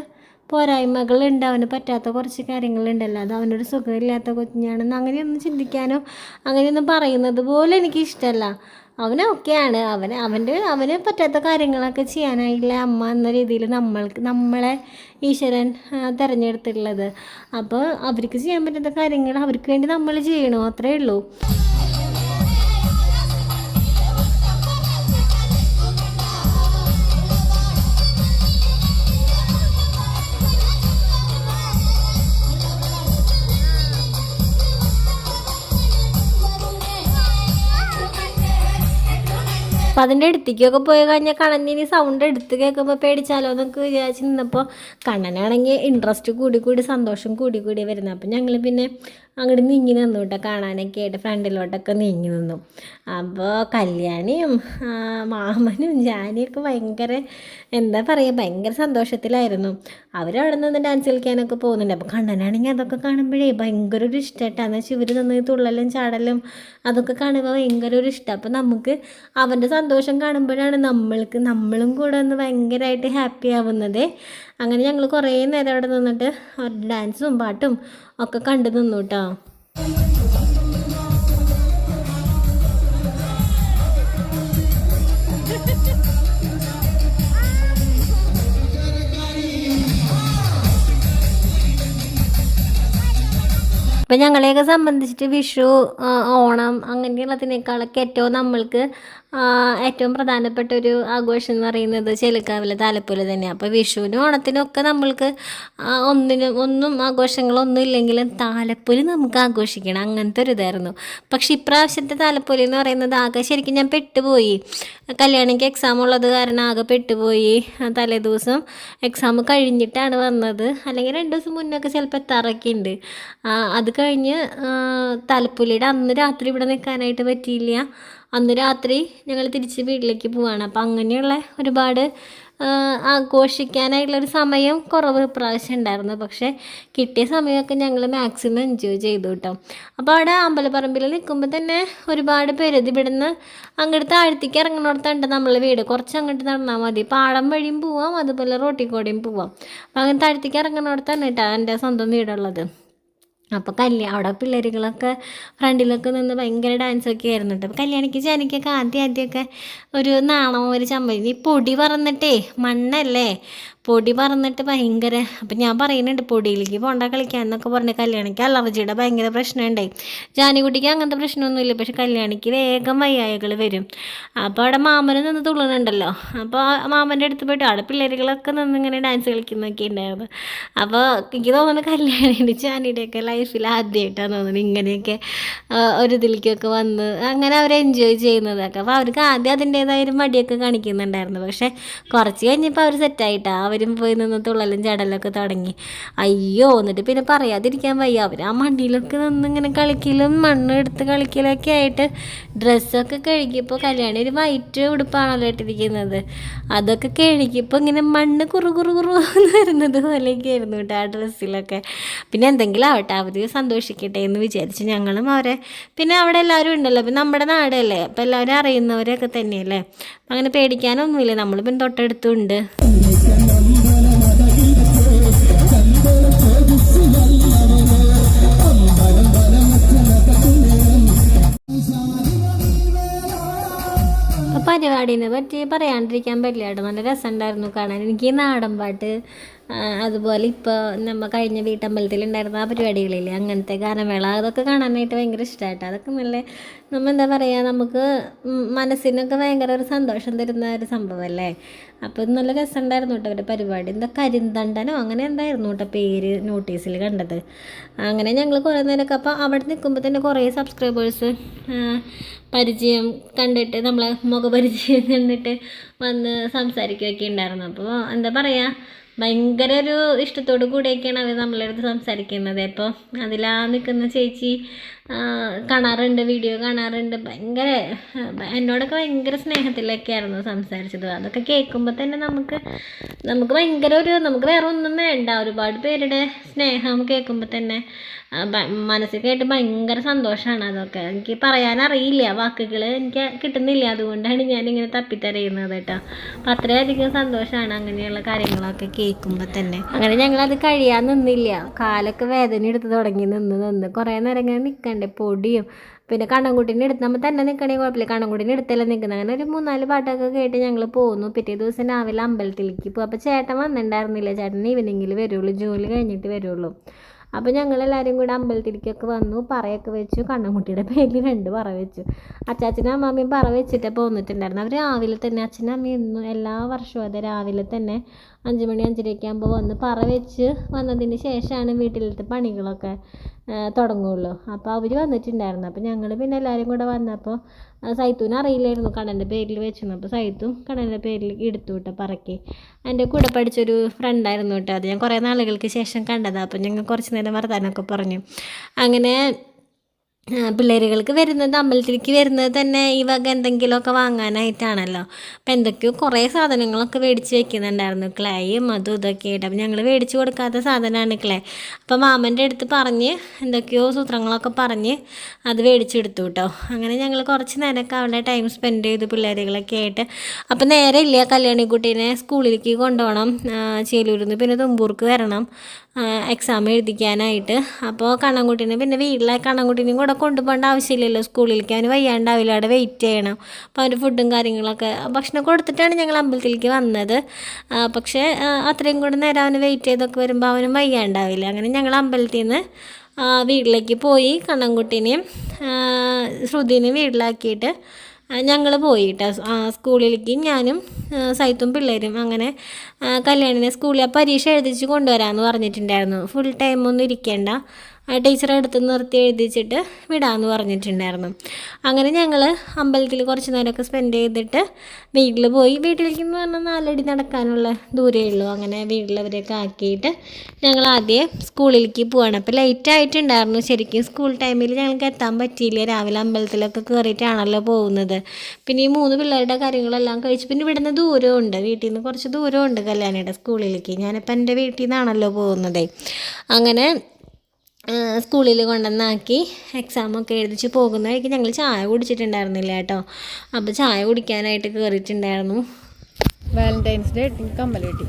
പോരായ്മകളുണ്ട്, അവന് പറ്റാത്ത കുറച്ച് കാര്യങ്ങളുണ്ടല്ലോ. അത് അവനൊരു സുഖമില്ലാത്ത കുഞ്ഞാണെന്ന് അങ്ങനെയൊന്നും ചിന്തിക്കാനോ അങ്ങനെയൊന്നും പറയുന്നത് പോലെ എനിക്കിഷ്ടമല്ല. അവനൊക്കെയാണ് അവന് പറ്റാത്ത കാര്യങ്ങളൊക്കെ ചെയ്യാനായില്ല അമ്മ എന്ന രീതിയിൽ നമ്മളെ ഈശ്വരൻ തിരഞ്ഞെടുത്തിട്ടുള്ളത്. അപ്പോൾ അവർക്ക് ചെയ്യാൻ പറ്റാത്ത കാര്യങ്ങൾ അവർക്ക് വേണ്ടി നമ്മൾ ചെയ്യണോ, അത്രേ ഉള്ളൂ. അപ്പം അതിൻ്റെ അടുത്തേക്കൊക്കെ പോയി കഴിഞ്ഞാൽ കണ്ണനിനി സൗണ്ട് എടുത്ത് കേൾക്കുമ്പോൾ പേടിച്ചാലോ എന്നൊക്കെ വിചാരിച്ച് നിന്നപ്പോൾ കണ്ണനാണെങ്കിൽ ഇൻട്രസ്റ്റ് കൂടി സന്തോഷം കൂടി വരുന്നത്. അപ്പം ഞങ്ങൾ പിന്നെ അങ്ങോട്ട് നീങ്ങി നിന്നു കേട്ടോ. കാണാനൊക്കെ ആയിട്ട് ഫ്രണ്ടിലോട്ടൊക്കെ നീങ്ങി നിന്നു. അപ്പോൾ കല്യാണിയും മാമനും ജാനിയൊക്കെ ഭയങ്കര സന്തോഷത്തിലായിരുന്നു. അവരവിടെ നിന്ന് ഡാൻസ് കളിക്കാനൊക്കെ പോകുന്നുണ്ട്. അപ്പോൾ കണ്ണനാണെങ്കിൽ അതൊക്കെ കാണുമ്പോഴേ ഭയങ്കര ഒരു ഇഷ്ടമായിട്ടാണ്. എന്ന് വെച്ചാൽ ഇവർ നിന്ന് തുള്ളലും ചാടലും അതൊക്കെ കാണുമ്പോൾ ഭയങ്കര ഒരു ഇഷ്ടം. അപ്പോൾ നമുക്ക് അവൻ്റെ സന്തോഷം കാണുമ്പോഴാണ് നമ്മളും കൂടെ ഒന്ന് ഭയങ്കരമായിട്ട് ഹാപ്പി ആവുന്നത്. അങ്ങനെ ഞങ്ങൾ കുറേ നേരം അവിടെ നിന്നിട്ട് അവരുടെ ഡാൻസും പാട്ടും ഒക്കെ കണ്ടു നിന്നു കേട്ടോ. ഇപ്പം ഞങ്ങളെയൊക്കെ സംബന്ധിച്ചിട്ട് വിഷു, ഓണം അങ്ങനെയുള്ളതിനേക്കാളൊക്കെ ഏറ്റവും പ്രധാനപ്പെട്ട ഒരു ആഘോഷം എന്ന് പറയുന്നത് ചെലുക്കാവിലെ താലപ്പൊലി തന്നെയാണ്. അപ്പോൾ വിഷുവിനും ഓണത്തിനൊക്കെ നമ്മൾക്ക് ഒന്നും ആഘോഷങ്ങളൊന്നും ഇല്ലെങ്കിലും താലപ്പൊലി നമുക്ക് ആഘോഷിക്കണം, അങ്ങനത്തെ ഒരു ഇതായിരുന്നു. പക്ഷെ ഇപ്രാവശ്യത്തെ താലപ്പൊലി എന്ന് പറയുന്നത് ആകെ ശരിക്കും ഞാൻ പെട്ടുപോയി. കല്യാണിക്ക് എക്സാം ഉള്ളത് കാരണം ആകെ പെട്ടുപോയി. തലേ ദിവസം എക്സാം കഴിഞ്ഞിട്ടാണ് വന്നത്, അല്ലെങ്കിൽ 2 ദിവസം മുന്നൊക്കെ ചിലപ്പോൾ എത്താറൊക്കെ ഉണ്ട്. അത് കഴിഞ്ഞ് താലപ്പൊലിയുടെ അന്ന് രാത്രി ഇവിടെ നിൽക്കാനായിട്ട് പറ്റിയില്ല. അന്ന് രാത്രി ഞങ്ങൾ തിരിച്ച് വീട്ടിലേക്ക് പോവാണ്. അപ്പം അങ്ങനെയുള്ള ഒരുപാട് ആഘോഷിക്കാനായിട്ടുള്ളൊരു സമയം കുറവ് ഇപ്രാവശ്യം ഉണ്ടായിരുന്നു. പക്ഷേ കിട്ടിയ സമയമൊക്കെ ഞങ്ങൾ മാക്സിമം എൻജോയ് ചെയ്തു കേട്ടോ. അപ്പോൾ അവിടെ അമ്പലപ്പറമ്പിൽ നിൽക്കുമ്പോൾ തന്നെ ഒരുപാട് പേര് ഇവിടുന്ന് അങ്ങോട്ട് താഴ്ത്തിക്ക് ഇറങ്ങുന്നിടത്തുണ്ട് നമ്മളെ വീട്. കുറച്ച് അങ്ങോട്ട് നടന്നാൽ മതി. പാടം വഴിയും പോവാം, അതുപോലെ റോട്ടിൽ കൂടെയും പോവാം. അപ്പോൾ അങ്ങനെ താഴ്ത്തിക്ക് ഇറങ്ങുന്നിടത്താണ് കേട്ടോ എൻ്റെ സ്വന്തം വീടുള്ളത്. അപ്പോൾ അവിടെ പിള്ളേരുകളൊക്കെ ഫ്രണ്ടിലൊക്കെ നിന്ന് ഭയങ്കര ഡാൻസൊക്കെ ആയിരുന്നു കേട്ടോ. കല്യാണിക്ക് ജാനിക്കൊക്കെ ആദ്യമൊക്കെ ഒരു നാണോ ഒരു ചമ്മൽ, ഈ പൊടി പറന്നിട്ടേ മണ്ണല്ലേ പൊടി പറന്നിട്ട് ഭയങ്കര. അപ്പം ഞാൻ പറയുന്നുണ്ട് പൊടിയിലേക്ക് പോണ്ട കളിക്കാൻ എന്നൊക്കെ പറഞ്ഞ് കല്യാണിക്ക് അലർജിയുടെ ഭയങ്കര പ്രശ്നമുണ്ടായി. ജാനിക്കുട്ടിക്ക് അങ്ങനത്തെ പ്രശ്നമൊന്നുമില്ല, പക്ഷെ കല്യാണിക്ക് വേഗം വയ്യായകൾ വരും. അപ്പോൾ അവിടെ മാമന് നിന്ന് തുള്ളുന്നുണ്ടല്ലോ, അപ്പോൾ മാമൻ്റെ അടുത്ത് പോയിട്ട് അവിടെ പിള്ളേരുകളൊക്കെ നിന്ന് ഇങ്ങനെ ഡാൻസ് കളിക്കുന്നൊക്കെ ഉണ്ടായിരുന്നു. അപ്പോൾ എനിക്ക് തോന്നുന്നു കല്യാണിയുടെ ജാനിയുടെയൊക്കെ ലൈഫിൽ ആദ്യമായിട്ടാണ് തോന്നുന്നത് ഇങ്ങനെയൊക്കെ ഒരു ഇതിലേക്കൊക്കെ വന്ന് അങ്ങനെ അവർ എൻജോയ് ചെയ്യുന്നതൊക്കെ. അപ്പോൾ അവർക്ക് ആദ്യം അതിൻ്റേതായ ഒരു മടിയൊക്കെ കാണിക്കുന്നുണ്ടായിരുന്നു. പക്ഷേ കുറച്ച് കഴിഞ്ഞപ്പോൾ അവർ സെറ്റായിട്ടാണ്. അവരും പോയി നിന്ന് തുള്ളലും ചടലൊക്കെ തുടങ്ങി. അയ്യോ, എന്നിട്ട് പിന്നെ പറയാതിരിക്കാൻ വയ്യ. അവർ ആ മണ്ണിലൊക്കെ നിന്നിങ്ങനെ കളിക്കലും മണ്ണെടുത്ത് കളിക്കലൊക്കെ ആയിട്ട് ഡ്രസ്സൊക്കെ കഴുകിയപ്പോൾ കല്യാണി ഒരു വൈറ്റ് ഉടുപ്പാണല്ലോ ഇട്ടിരിക്കുന്നത്. അതൊക്കെ കഴുകിയപ്പോൾ ഇങ്ങനെ മണ്ണ് കുറു വരുന്നത് പോലെയൊക്കെ ആയിരുന്നു കേട്ടോ ആ ഡ്രസ്സിലൊക്കെ. പിന്നെ എന്തെങ്കിലും ആവട്ടെ, അവർ സന്തോഷിക്കട്ടെ എന്ന് വിചാരിച്ചു ഞങ്ങളും അവരെ. പിന്നെ അവിടെ എല്ലാവരും ഉണ്ടല്ലോ, പിന്നെ നമ്മുടെ നാടല്ലേ, അപ്പോൾ എല്ലാവരും അറിയുന്നവരൊക്കെ തന്നെയല്ലേ, അങ്ങനെ പേടിക്കാനൊന്നുമില്ല. നമ്മൾ പിന്നെ തൊട്ടടുത്തുണ്ട്. പരിപാടിനെ പറ്റി പറയാണ്ടിരിക്കാൻ പറ്റില്ല കേട്ടോ. നല്ല രസമുണ്ടായിരുന്നു കാണാൻ. എനിക്ക് ഈ നാടൻ പാട്ട്, അതുപോലെ ഇപ്പോൾ നമ്മൾ കഴിഞ്ഞ വീട്ടമ്പലത്തിലുണ്ടായിരുന്ന ആ പരിപാടികളില്ലേ, അങ്ങനത്തെ ഗാനമേള, അതൊക്കെ കാണാനായിട്ട് ഭയങ്കര ഇഷ്ടമായിട്ടോ. അതൊക്കെ നല്ല എന്താ പറയുക, നമുക്ക് മനസ്സിനൊക്കെ ഭയങ്കര ഒരു സന്തോഷം തരുന്ന ഒരു സംഭവമല്ലേ. അപ്പോൾ ഇത് നല്ല രസമുണ്ടായിരുന്നു കേട്ടോ അവരുടെ പരിപാടി. എന്താ കരിന്തണ്ടനോ അങ്ങനെ എന്തായിരുന്നു കേട്ടോ പേര് നോട്ടീസിൽ കണ്ടത്. അങ്ങനെ ഞങ്ങൾ കുറേ നേരമൊക്കെ അപ്പോൾ അവിടെ നിൽക്കുമ്പോൾ തന്നെ കുറേ സബ്സ്ക്രൈബേഴ്സ് പരിചയം കണ്ടിട്ട്, നമ്മളെ മുഖപരിചയം കണ്ടിട്ട് വന്ന് സംസാരിക്കുകയൊക്കെ ഉണ്ടായിരുന്നു. അപ്പോൾ എന്താ പറയുക, ഭയങ്കര ഒരു ഇഷ്ടത്തോടു കൂടിയൊക്കെയാണ് അവർ നമ്മളെ അടുത്ത് സംസാരിക്കുന്നത്. അപ്പോൾ അതിലാ നിൽക്കുന്ന ചേച്ചി കാണാറുണ്ട്, വീഡിയോ കാണാറുണ്ട്. ഭയങ്കര എന്നോടൊക്കെ ഭയങ്കര സ്നേഹത്തിലൊക്കെയായിരുന്നു സംസാരിച്ചത്. അതൊക്കെ കേൾക്കുമ്പോൾ തന്നെ നമുക്ക് ഭയങ്കര നമുക്ക് വേറെ ഒന്നും വേണ്ട. ഒരുപാട് പേരുടെ സ്നേഹം കേൾക്കുമ്പോൾ തന്നെ മനസ്സിൽ കേട്ട് ഭയങ്കര സന്തോഷമാണ്. അതൊക്കെ എനിക്ക് പറയാനറിയില്ല, വാക്കുകൾ എനിക്ക് കിട്ടുന്നില്ല. അതുകൊണ്ടാണ് ഞാനിങ്ങനെ തപ്പിത്തരയുന്നത് കേട്ടോ. അപ്പം അത്രയധികം സന്തോഷമാണ് അങ്ങനെയുള്ള കാര്യങ്ങളൊക്കെ കേൾക്കുമ്പോൾ തന്നെ. അങ്ങനെ ഞങ്ങളത് കഴിയാൻ നിന്നില്ല. കാലൊക്കെ വേദന എടുത്ത് തുടങ്ങി നിന്ന് കുറേ നേരം ഇങ്ങനെ നിൽക്കണ്ടേ, പൊടിയും പിന്നെ കണ്ണൻകുട്ടീനെ എടുത്ത് നമ്മൾ തന്നെ നിൽക്കണമെങ്കിൽ കുഴപ്പമില്ല, കണ്ണൻകുട്ടീനെ എടുത്തല്ല നിൽക്കുന്നത്. അങ്ങനെ ഒരു 3-4 പാട്ടൊക്കെ കേട്ട് ഞങ്ങൾ പോന്നു. പിറ്റേ ദിവസം രാവിലെ അമ്പലത്തിലേക്ക് പോകും. അപ്പോൾ ചേട്ടൻ വന്നിട്ടുണ്ടായിരുന്നില്ല. ചേട്ടൻ ഈവനിങ്ങിൽ വരുള്ളൂ, ജോലി കഴിഞ്ഞിട്ട് വരുള്ളൂ. അപ്പോൾ ഞങ്ങളെല്ലാവരും കൂടെ അമ്പലത്തിലേക്കൊക്കെ വന്നു, പറയൊക്കെ വെച്ചു. കണ്ണൻകുട്ടിയുടെ പേരിൽ 2 പറ വെച്ചു. അച്ചാച്ചനും അമ്മാമ്മയും പറ വെച്ചിട്ട് പോന്നിട്ടുണ്ടായിരുന്നു. അവർ രാവിലെ തന്നെ, അച്ഛനും അമ്മയും എല്ലാ വർഷവും അതെ രാവിലെ തന്നെ 5 മണി 5:30 ആകുമ്പോൾ വന്ന് പറ വെച്ച് വന്നതിന് ശേഷമാണ് വീട്ടിലത്തെ പണികളൊക്കെ തുടങ്ങുള്ളൂ. അപ്പോൾ അവർ വന്നിട്ടുണ്ടായിരുന്നു. അപ്പോൾ ഞങ്ങൾ പിന്നെ എല്ലാവരും കൂടെ വന്നപ്പോൾ സൈത്തൂന് അറിയില്ലായിരുന്നു കണ്ണൻ്റെ പേരിൽ വെച്ചിരുന്നു. അപ്പോൾ സൈത്തും കണ്ണൻ്റെ പേരിൽ എടുത്തു കേട്ടോ പറക്കി. എൻ്റെ കൂടെ പഠിച്ചൊരു ഫ്രണ്ടായിരുന്നു കേട്ടോ. അത് ഞാൻ കുറേ നാളുകൾക്ക് ശേഷം കണ്ടതാണ്. അപ്പോൾ ഞങ്ങൾ കുറച്ച് നേരം വർത്താനമൊക്കെ പറഞ്ഞു. അങ്ങനെ പിള്ളേരുകൾക്ക് വരുന്നത്, അമ്പലത്തിലേക്ക് വരുന്നത് തന്നെ ഈ വക എന്തെങ്കിലുമൊക്കെ വാങ്ങാനായിട്ടാണല്ലോ. അപ്പം എന്തൊക്കെയോ കുറേ സാധനങ്ങളൊക്കെ മേടിച്ച് വെക്കുന്നുണ്ടായിരുന്നു, ക്ലേയും അതും ഇതൊക്കെ ആയിട്ട്. അപ്പം ഞങ്ങൾ മേടിച്ച് കൊടുക്കാത്ത സാധനമാണ് ക്ലേ. അപ്പം മാമൻ്റെ അടുത്ത് പറഞ്ഞ് എന്തൊക്കെയോ സൂത്രങ്ങളൊക്കെ പറഞ്ഞ് അത് മേടിച്ചെടുത്തു കേട്ടോ. അങ്ങനെ ഞങ്ങൾ കുറച്ച് നേരമൊക്കെ അവിടെ ടൈം സ്പെൻഡ് ചെയ്തു പിള്ളേരുകളൊക്കെ ആയിട്ട്. അപ്പം നേരെ ഇല്ല, കല്യാണിക്കുട്ടീനെ സ്കൂളിലേക്ക് കൊണ്ടുപോകണം ചേലൂരിൽ നിന്ന്, പിന്നെ തുമ്പൂർക്ക് വരണം എക്സാം എഴുതിക്കാനായിട്ട്. അപ്പോൾ കണ്ണൻകുട്ടീനെ പിന്നെ വീട്ടിലെ കണ്ണൻകുട്ടീനെയും കൂടെ കൊണ്ടുപോകേണ്ട ആവശ്യമില്ലല്ലോ സ്കൂളിലേക്ക്, അവന് വയ്യാണ്ടാവില്ല, അവിടെ വെയിറ്റ് ചെയ്യണം. അപ്പോൾ അവൻ്റെ ഫുഡും കാര്യങ്ങളൊക്കെ ഭക്ഷണം കൊടുത്തിട്ടാണ് ഞങ്ങൾ അമ്പലത്തിലേക്ക് വന്നത്. പക്ഷേ അത്രയും കൂടെ നേരം അവന് വെയിറ്റ് ചെയ്തൊക്കെ വരുമ്പോൾ അവനും വയ്യാണ്ടാവില്ല. അങ്ങനെ ഞങ്ങൾ അമ്പലത്തിൽ നിന്ന് വീട്ടിലേക്ക് പോയി. കണ്ണൻകുട്ടീനെയും ശ്രുതിനെയും വീട്ടിലാക്കിയിട്ട് ഞങ്ങൾ പോയിട്ടോ സ്കൂളിലേക്ക്. ഞാനും സൈത്തും പിള്ളേരും അങ്ങനെ കല്യാണിനെ സ്കൂളിൽ പരീക്ഷ എഴുതിച്ച് കൊണ്ടുവരാമെന്ന് പറഞ്ഞിട്ടുണ്ടായിരുന്നു. ഫുൾ ടൈമൊന്നും ഇരിക്കേണ്ട, ടീച്ചറെ അടുത്ത് നിർത്തി എഴുതിച്ചിട്ട് വിടാമെന്ന് പറഞ്ഞിട്ടുണ്ടായിരുന്നു. അങ്ങനെ ഞങ്ങൾ അമ്പലത്തിൽ കുറച്ച് നേരമൊക്കെ സ്പെൻഡ് ചെയ്തിട്ട് വീട്ടിൽ പോയി. വീട്ടിലേക്ക് എന്ന് പറഞ്ഞാൽ 4 അടി നടക്കാനുള്ള ദൂരമേ ഉള്ളൂ. അങ്ങനെ വീട്ടിലവരെയൊക്കെ ആക്കിയിട്ട് ഞങ്ങൾ ആദ്യം സ്കൂളിലേക്ക് പോവാണ്. അപ്പോൾ ലേറ്റ് ആയിട്ടുണ്ടായിരുന്നു. ശരിക്കും സ്കൂൾ ടൈമിൽ ഞങ്ങൾക്ക് എത്താൻ പറ്റിയില്ല. രാവിലെ അമ്പലത്തിലൊക്കെ കയറിയിട്ടാണല്ലോ പോകുന്നത്. പിന്നെ ഈ 3 പിള്ളേരുടെ കാര്യങ്ങളെല്ലാം കഴിച്ച് പിന്നെ ഇവിടുന്ന് ദൂരമുണ്ട്, വീട്ടിൽ നിന്ന് കുറച്ച് ദൂരമുണ്ട് കല്യാണിയുടെ സ്കൂളിലേക്ക്. ഞാനിപ്പോൾ എൻ്റെ വീട്ടിൽ നിന്നാണല്ലോ പോകുന്നത്. അങ്ങനെ സ്കൂളിൽ കൊണ്ടുവന്നാക്കി എക്സാമൊക്കെ എഴുതിച്ച് പോകുന്ന വഴിക്ക് ഞങ്ങൾ ചായ കുടിച്ചിട്ടുണ്ടായിരുന്നില്ല കേട്ടോ. അപ്പോൾ ചായ കുടിക്കാനായിട്ട് കയറിയിട്ടുണ്ടായിരുന്നു. വാലന്റൈൻസ് ഡേ കമ്മൽ കിട്ടി.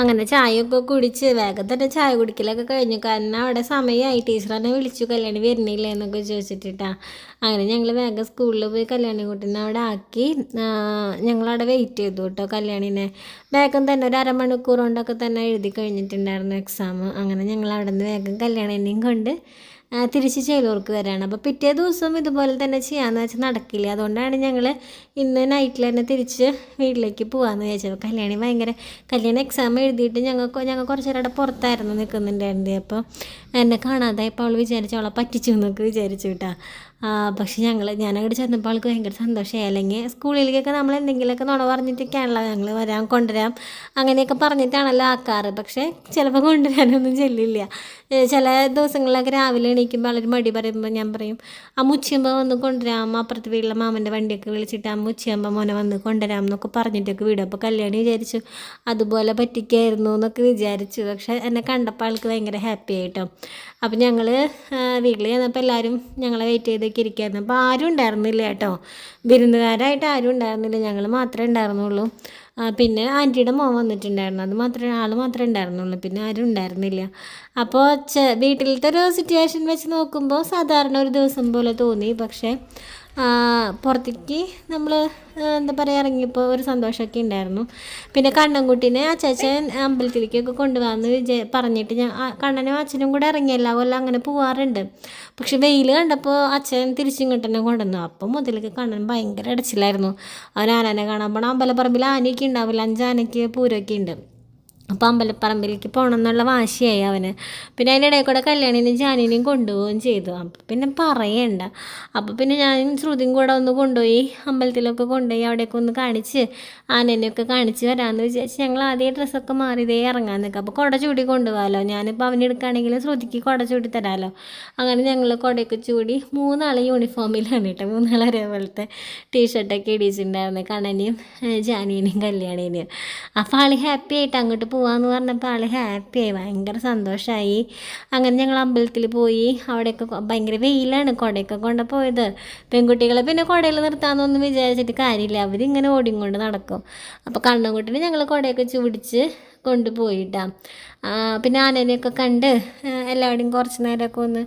അങ്ങനെ ചായയൊക്കെ കുടിച്ച് വേഗം തന്നെ ചായ കുടിക്കലൊക്കെ കഴിഞ്ഞു. കാരണം അവിടെ സമയമായി, ടീച്ചർ എന്നെ വിളിച്ചു കല്യാണി വരുന്നില്ല എന്നൊക്കെ ചോദിച്ചിട്ടാ. അങ്ങനെ ഞങ്ങൾ വേഗം സ്കൂളിൽ പോയി കല്യാണി കുട്ടീനെ അവിടെ ആക്കി ഞങ്ങളവിടെ വെയിറ്റ് ചെയ്തു കേട്ടോ. കല്യാണിനെ വേഗം തന്നെ ഒരു അരമണിക്കൂർ കൊണ്ടൊക്കെ തന്നെ എഴുതി കഴിഞ്ഞിട്ടുണ്ടായിരുന്നു എക്സാം. അങ്ങനെ ഞങ്ങൾ അവിടെ നിന്ന് വേഗം കല്യാണിനെയും കൊണ്ട് തിരിച്ച് ചേലൂർക്ക് വരാണ്. അപ്പോൾ പിറ്റേ ദിവസം ഇതുപോലെ തന്നെ ചെയ്യാമെന്ന് വെച്ചാൽ നടക്കില്ല. അതുകൊണ്ടാണ് ഞങ്ങൾ ഇന്ന് നൈറ്റിൽ തന്നെ തിരിച്ച് വീട്ടിലേക്ക് പോകാമെന്ന് വിചാരിച്ചത്. കല്യാണം എക്സാം എഴുതിയിട്ട് ഞങ്ങൾ കുറച്ച് നേരം അവിടെ പുറത്തായിരുന്നു നിൽക്കുന്നുണ്ടായിരുന്നത്. അപ്പോൾ എന്നെ കാണാതായപ്പോൾ അവൾ വിചാരിച്ചു അവളെ പറ്റിച്ചു എന്നൊക്കെ വിചാരിച്ചു കേട്ടോ. പക്ഷെ ഞാനങ്ങോട്ട് ചെന്നപ്പോൾ ആൾക്ക് ഭയങ്കര സന്തോഷമായി. അല്ലെങ്കിൽ സ്കൂളിലേക്കൊക്കെ നമ്മൾ എന്തെങ്കിലുമൊക്കെ നുണ പറഞ്ഞിട്ടൊക്കെയാണല്ലോ ഞങ്ങൾ കൊണ്ടുവരാം അങ്ങനെയൊക്കെ പറഞ്ഞിട്ടാണല്ലോ ആക്കാറ്. പക്ഷേ ചിലപ്പോൾ കൊണ്ടുവരാനൊന്നും ചെല്ലില്ല. ചില ദിവസങ്ങളിലൊക്കെ രാവിലെ എണീക്കുമ്പോൾ വളരെ മടി പറയുമ്പോൾ ഞാൻ പറയും ഉച്ചയാകുമ്പോൾ വന്ന് കൊണ്ടുവരാം, അപ്പുറത്ത് വീട്ടിലെ മാമൻ്റെ വണ്ടിയൊക്കെ വിളിച്ചിട്ട് ഉച്ചയാകുമ്പോൾ മോനെ വന്ന് കൊണ്ടുവരാം എന്നൊക്കെ പറഞ്ഞിട്ടൊക്കെ വിടും. അപ്പോൾ കല്യാണി വിചാരിച്ചു അതുപോലെ പറ്റിക്കായിരുന്നു എന്നൊക്കെ വിചാരിച്ചു. പക്ഷേ എന്നെ കണ്ടപ്പോൾ ആൾക്ക് ഭയങ്കര ഹാപ്പി ആയിട്ടോ. അപ്പോൾ ഞങ്ങൾ വീട്ടിൽ ചെന്നപ്പോൾ എല്ലാവരും ഞങ്ങളെ വെയിറ്റ് ചെയ്തൊക്കെ ഇരിക്കുകയായിരുന്നു. അപ്പോൾ ആരും ഉണ്ടായിരുന്നില്ല കേട്ടോ, വിരുന്നുകാരായിട്ട് ആരും ഉണ്ടായിരുന്നില്ല, ഞങ്ങൾ മാത്രമേ ഉണ്ടായിരുന്നുള്ളൂ. പിന്നെ ആൻറ്റിയുടെ മോൻ വന്നിട്ടുണ്ടായിരുന്നു, ആൾ മാത്രമേ ഉണ്ടായിരുന്നുള്ളൂ, പിന്നെ ആരും ഉണ്ടായിരുന്നില്ല. അപ്പോൾ വീട്ടിലത്തെ ഒരു സിറ്റുവേഷൻ വെച്ച് നോക്കുമ്പോൾ സാധാരണ ഒരു ദിവസം പോലെ തോന്നി. പക്ഷേ പുറത്തേക്ക് നമ്മൾ എന്താ പറയുക ഇറങ്ങിയപ്പോൾ ഒരു സന്തോഷമൊക്കെ ഉണ്ടായിരുന്നു. പിന്നെ കണ്ണൻകുട്ടീനെ അച്ചാച്ചൻ അമ്പലത്തിലേക്കൊക്കെ കൊണ്ടുപോകാമെന്ന് പറഞ്ഞിട്ട് കണ്ണനും അച്ഛനും കൂടെ ഇറങ്ങി എല്ലാ കൊല്ലം അങ്ങനെ പോവാറുണ്ട്. പക്ഷെ വെയിൽ കണ്ടപ്പോൾ അച്ഛൻ തിരിച്ചിങ്ങോട്ട് തന്നെ കൊണ്ടുവന്നു. അപ്പം മുതലേക്ക് കണ്ണൻ ഭയങ്കര ഇടച്ചിലായിരുന്നു. അവൻ ആനനെ കാണാൻ പോകണം. അമ്പലപ്പറമ്പിൽ ആനയൊക്കെ ഉണ്ടാവില്ല, 5 ആനയ്ക്ക് പൂരമൊക്കെ ഉണ്ട്. അപ്പോൾ അമ്പലപ്പറമ്പിലേക്ക് പോകണം എന്നുള്ള വാശിയായി അവന്. പിന്നെ അതിൻ്റെ ഇടയിൽ കൂടെ കല്യാണിനെയും ജാനിനെയും കൊണ്ടുപോവുകയും ചെയ്തു. അപ്പം പിന്നെ പറയണ്ട. അപ്പോൾ പിന്നെ ഞാൻ ശ്രുതിയും കൂടെ ഒന്ന് കൊണ്ടുപോയി അമ്പലത്തിലൊക്കെ കൊണ്ടുപോയി അവിടെയൊക്കെ ഒന്ന് കാണിച്ച് ആനേനെയൊക്കെ കാണിച്ച് വരാമെന്ന് വിചാരിച്ച് ഞങ്ങൾ ആദ്യം ഡ്രസ്സൊക്കെ മാറി ഇതേ ഇറങ്ങാൻ നിൽക്കുക. അപ്പോൾ കുട ചൂടി കൊണ്ടുപോകാമല്ലോ, ഞാനിപ്പോൾ അവന് എടുക്കുകയാണെങ്കിലും ശ്രുതിക്ക് കുട ചൂടി തരാമല്ലോ. അങ്ങനെ ഞങ്ങൾ കുടയൊക്കെ ചൂടി 3 യൂണിഫോമിലാണ് കേട്ടോ, 3 ഒരേപോലത്തെ ടീഷർട്ടൊക്കെ ഇടിച്ചിട്ടുണ്ടായിരുന്നു കണ്ണനെയും ജാനീനെയും കല്യാണീനെയും. അപ്പോൾ ആൾ ഹാപ്പി ആയിട്ട് അങ്ങോട്ട് പോവാന്ന് പറഞ്ഞപ്പോൾ ആൾ ഹാപ്പിയായി, ഭയങ്കര സന്തോഷമായി. അങ്ങനെ ഞങ്ങൾ അമ്പലത്തിൽ പോയി. അവിടെയൊക്കെ ഭയങ്കര വെയിലാണ്, കുടയൊക്കെ കൊണ്ട് പോയത്. പെൺകുട്ടികളെ പിന്നെ കുടയിൽ നിർത്താമെന്നൊന്നും വിചാരിച്ചിട്ട് കാര്യമില്ല, അവരിങ്ങനെ ഓടിക്കൊണ്ട് നടക്കും. അപ്പോൾ കണ്ണൻകുട്ടിനെ ഞങ്ങൾ കുടയൊക്കെ ചൂടിച്ച് കൊണ്ടുപോയിട്ടാണ്. പിന്നെ ആനനെയൊക്കെ കണ്ട് എല്ലാവരുടെയും കുറച്ച് നേരമൊക്കെ ഒന്ന്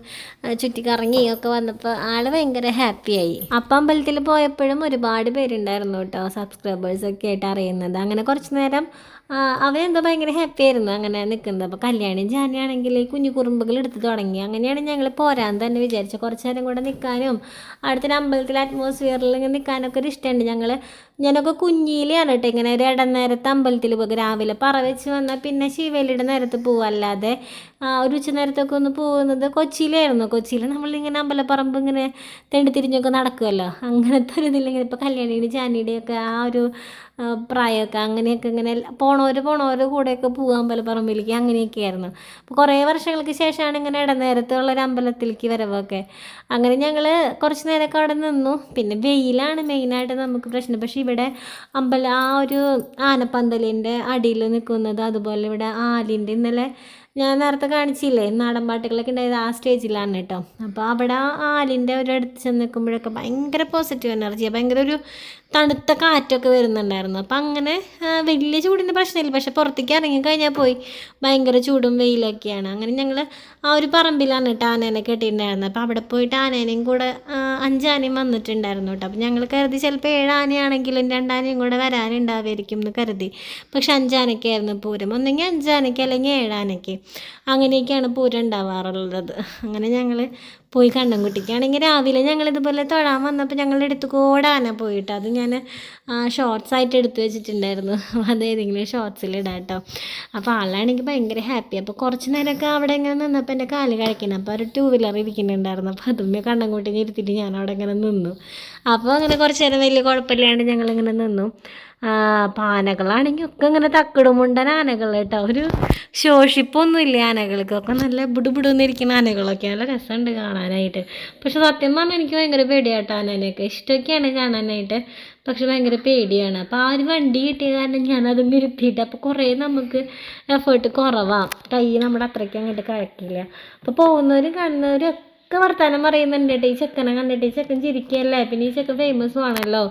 ചുറ്റിക്കറങ്ങി ഒക്കെ വന്നപ്പോൾ ആൾ ഭയങ്കര ഹാപ്പിയായി. അപ്പം അമ്പലത്തിൽ പോയപ്പോഴും ഒരുപാട് പേരുണ്ടായിരുന്നു കേട്ടോ, സബ്സ്ക്രൈബേഴ്സൊക്കെ ആയിട്ട് അറിയുന്നത്. അങ്ങനെ കുറച്ച് നേരം അവനെന്തോ ഭയങ്കര ഹാപ്പി ആയിരുന്നു അങ്ങനെ നിൽക്കുന്നത്. അപ്പോൾ കല്യാണിയും ജാനിയാണെങ്കിൽ കുഞ്ഞു കുറുമ്പുകൾ എടുത്ത് തുടങ്ങി. അങ്ങനെയാണ് ഞങ്ങൾ പോരാൻ തന്നെ വിചാരിച്ചത്. കുറച്ച് നേരം കൂടെ നിൽക്കാനും അടുത്തൊരു അമ്പലത്തിലെ അറ്റ്മോസ്ഫിയറിൽ ഇങ്ങനെ നിൽക്കാനൊക്കെ ഒരു ഇഷ്ടമുണ്ട്. ഞാനൊക്കെ കുഞ്ഞിലെയാണ് കേട്ടോ ഇങ്ങനെ ഒരു ഇടനേരത്ത് അമ്പലത്തിൽ പോകുക. രാവിലെ പറ വെച്ച് വന്നാൽ പിന്നെ ശിവലിയുടെ നേരത്ത് പോവല്ലാതെ ഒരു ഉച്ച നേരത്തൊക്കെ ഒന്ന് പോകുന്നത് കൊച്ചിയിലായിരുന്നു. കൊച്ചിയിൽ നമ്മളിങ്ങനെ അമ്പലപ്പറമ്പ് ഇങ്ങനെ തെണ്ടി തിരിഞ്ഞൊക്കെ നടക്കുമല്ലോ, അങ്ങനത്തെ ഒരു ഇതില്ലെങ്കിൽ ഇപ്പോൾ കല്യാണിയുടെ ജാനിയുടെയൊക്കെ ആ ഒരു പ്രായമൊക്കെ അങ്ങനെയൊക്കെ ഇങ്ങനെ പോണവർ കൂടെയൊക്കെ പോകാൻ അമ്പലപ്പറമ്പിലേക്ക് അങ്ങനെയൊക്കെ ആയിരുന്നു. അപ്പോൾ കുറേ വർഷങ്ങൾക്ക് ശേഷമാണ് ഇങ്ങനെ ഇടനേരത്തുള്ളൊരു അമ്പലത്തിലേക്ക് വരവൊക്കെ. അങ്ങനെ ഞങ്ങൾ കുറച്ച് നേരമൊക്കെ അവിടെ നിന്നു. പിന്നെ വെയിലാണ് മെയിനായിട്ട് നമുക്ക് പ്രശ്നം. പക്ഷേ ഇവിടെ ആ ഒരു ആനപ്പന്തലിൻ്റെ അടിയിൽ നിൽക്കുന്നത്, അതുപോലെ ഇവിടെ ആലിൻ്റെ ഇന്നലെ ഞാൻ നേരത്തെ കാണിച്ചില്ലേ നാടൻ പാട്ടുകളൊക്കെ ഉണ്ടായത് ആ സ്റ്റേജിലാണ് കേട്ടോ. അപ്പോൾ അവിടെ ആലിൻ്റെ ഒരു അടുത്ത് ചെന്ന് നിൽക്കുമ്പോഴൊക്കെ ഭയങ്കര പോസിറ്റീവ് എനർജിയാണ്, ഭയങ്കര ഒരു തണുത്ത കാറ്റൊക്കെ വരുന്നുണ്ടായിരുന്നു. അപ്പം അങ്ങനെ വലിയ ചൂടിൻ്റെ പ്രശ്നമില്ല. പക്ഷെ പുറത്തേക്ക് ഇറങ്ങിക്കഴിഞ്ഞാൽ ഭയങ്കര ചൂടും വെയിലൊക്കെയാണ്. അങ്ങനെ ഞങ്ങൾ ആ ഒരു പറമ്പിലാണ് കേട്ടോ ആനേനെ കെട്ടിയിട്ടുണ്ടായിരുന്നത്. അപ്പോൾ അവിടെ പോയിട്ട് ആനേനെയും കൂടെ 5 ആനയും വന്നിട്ടുണ്ടായിരുന്നു കേട്ടോ. അപ്പോൾ ഞങ്ങൾ കരുതി ചിലപ്പോൾ 7 ആനയാണെങ്കിലും 2 ആനയും കൂടെ വരാനുണ്ടാവുമായിരിക്കും എന്ന് കരുതി. പക്ഷെ 5 ആനയ്ക്കായിരുന്നു പൂരം. ഒന്നെങ്കിൽ 5 ആനയ്ക്ക് അല്ലെങ്കിൽ 7 ആനയ്ക്ക്, അങ്ങനെയൊക്കെയാണ് പൂരം ഉണ്ടാവാറുള്ളത്. അങ്ങനെ ഞങ്ങൾ പോയി. കണ്ണൻകുട്ടിക്കാണെങ്കിൽ രാവിലെ ഞങ്ങളിതുപോലെ തൊഴാൻ വന്നപ്പോൾ ഞങ്ങളുടെ അടുത്ത് കൂടെ ആന പോയിട്ട് അത് ഞാൻ ഷോർട്സായിട്ട് എടുത്തു വെച്ചിട്ടുണ്ടായിരുന്നു. അതേതെങ്കിലും ഷോർട്സിലിടാം കേട്ടോ. അപ്പോൾ ആളാണെങ്കിൽ ഭയങ്കര ഹാപ്പി. അപ്പോൾ കുറച്ച് നേരമൊക്കെ അവിടെ ഇങ്ങനെ നിന്നപ്പോൾ എൻ്റെ കാല് കഴിക്കണം. അപ്പോൾ ഒരു 2 വീലർ ഇരിക്കുന്നുണ്ടായിരുന്നു. അപ്പോൾ അതുമ്മേ കണ്ണൻകുട്ടീനെ ഇരുത്തിയിട്ട് ഞാൻ അവിടെ ഇങ്ങനെ നിന്നു. അപ്പോൾ അങ്ങനെ കുറച്ച് നേരം വലിയ കുഴപ്പമില്ലാണ്ട് ഞങ്ങളിങ്ങനെ നിന്നു. അപ്പോൾ ആനകളാണെങ്കിൽ ഒക്കെ ഇങ്ങനെ തക്കിടുമുണ്ടൻ ആനകൾ കേട്ടോ, ഒരു ശോഷിപ്പൊന്നുമില്ല ആനകൾക്കൊക്കെ, നല്ല ബുടുബുടുന്നിരിക്കുന്ന ആനകളൊക്കെ, നല്ല രസമുണ്ട് കാണാനായിട്ട്. പക്ഷെ സത്യം പറഞ്ഞാൽ എനിക്ക് ഭയങ്കര പേടിയാട്ടോ ആനേനെയൊക്കെ. ഇഷ്ടമൊക്കെയാണ് കാണാനായിട്ട്, പക്ഷെ ഭയങ്കര പേടിയാണ്. അപ്പോൾ ആ ഒരു വണ്ടി കിട്ടിയ കാരണം ഞാനത് നിർത്തിയിട്ട്, അപ്പോൾ കുറേ നമുക്ക് എഫേർട്ട് കുറവാണ്, കൈ നമ്മുടെ അത്രയ്ക്ക് അങ്ങോട്ട് കഴിക്കില്ല. അപ്പോൾ പോകുന്നവരും കാണുന്നവരും ഒക്കെ വർത്താനം പറയുന്നുണ്ട് കേട്ടോ. ഈ ചെക്കനെ കണ്ടിട്ട് ഈ ചെക്കൻ ചിരിക്കുകയല്ലേ, പിന്നെ ഈ ചെക്കൻ ഫേമസും ആണല്ലോ.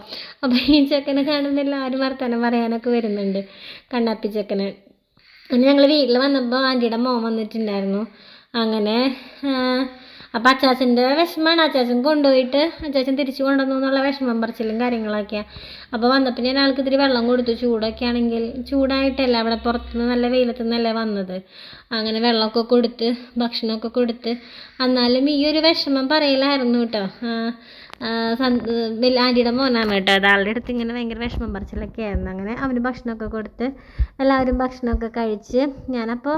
അപ്പോൾ ഈ ചെക്കനെ കാണുന്ന എല്ലാവരും വർത്താനം പറയാനൊക്കെ വരുന്നുണ്ട്, കണ്ണാപ്പി ചെക്കന്. അങ്ങനെ ഞങ്ങൾ വീട്ടിൽ വന്നപ്പോൾ ആൻറ്റിയുടെ മോൻ വന്നിട്ടുണ്ടായിരുന്നു. അങ്ങനെ അപ്പം അച്ചാച്ചൻ്റെ വിഷമമാണ്. അച്ചാച്ചൻ കൊണ്ടുപോയിട്ട് അച്ചാച്ചൻ തിരിച്ചു കൊണ്ടുവന്നു എന്നുള്ള വിഷമം പറച്ചിലും കാര്യങ്ങളൊക്കെയാണ്. അപ്പോൾ വന്നപ്പോൾ ഞാൻ ആൾക്ക് ഇത്തിരി വെള്ളം കൊടുത്തു. ചൂടൊക്കെ ആണെങ്കിൽ ചൂടായിട്ടല്ല, അവിടെ പുറത്തുനിന്ന് നല്ല വെയിലത്തു നിന്നല്ലേ വന്നത്. അങ്ങനെ വെള്ളമൊക്കെ കൊടുത്ത് ഭക്ഷണമൊക്കെ കൊടുത്ത് എന്നാലും ഈ ഒരു വിഷമം പറയലായിരുന്നു കേട്ടോ. ആൻറ്റിയുടെ മോനാണ് കേട്ടോ. ഒരാളുടെ അടുത്ത് ഇങ്ങനെ ഭയങ്കര വിഷമം പറച്ചിലൊക്കെ ആയിരുന്നു. അങ്ങനെ അവന് ഭക്ഷണമൊക്കെ കൊടുത്ത് എല്ലാവരും ഭക്ഷണമൊക്കെ കഴിച്ച് ഞാനപ്പോൾ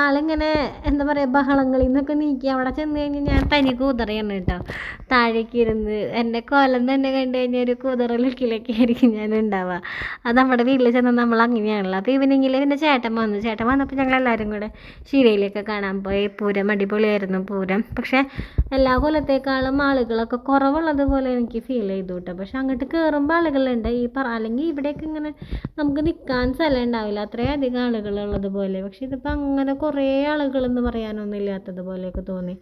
ആളിങ്ങനെ എന്താ പറയുക ബഹളങ്ങളിൽ നിന്നൊക്കെ നീക്കി അവിടെ ചെന്ന് കഴിഞ്ഞ് ഞാൻ തനി കൂതറയാണ് കേട്ടോ. താഴേക്ക് ഇരുന്ന് എൻ്റെ കോലം തന്നെ കണ്ടു കഴിഞ്ഞാൽ ഒരു കൂതറലൊക്കിലൊക്കെ ആയിരിക്കും ഞാൻ ഉണ്ടാവുക. അത് നമ്മുടെ വീട്ടിൽ ചെന്ന് നമ്മൾ അങ്ങനെയാണല്ലോ. അപ്പോൾ ഈവനിങ്ങിൽ പിന്നെ ചേട്ടൻ വന്നപ്പോൾ ഞങ്ങളെല്ലാവരും കൂടെ ശിരയിലേക്ക് കാണാൻ പോയി. പൂരം അടിപൊളിയായിരുന്നു പൂരം. പക്ഷേ എല്ലാ കൊല്ലത്തേക്കാളും ആളുകളൊക്കെ കുറവുള്ളതുപോലെ എനിക്ക് ഫീൽ ചെയ്തു കേട്ടോ. പക്ഷെ അങ്ങോട്ട് കയറുമ്പോൾ ആളുകളുണ്ട്. അല്ലെങ്കിൽ ഇവിടെയൊക്കെ ഇങ്ങനെ നമുക്ക് നിൽക്കാൻ സ്ഥലം ഉണ്ടാവില്ല, അത്രയധികം ആളുകളുള്ളതുപോലെ. പക്ഷെ ഇതിപ്പോൾ അങ്ങനെ കുറേ ആളുകളെന്ന് പറയാനൊന്നും ഇല്ലാത്തതുപോലെയൊക്കെ തോന്നി.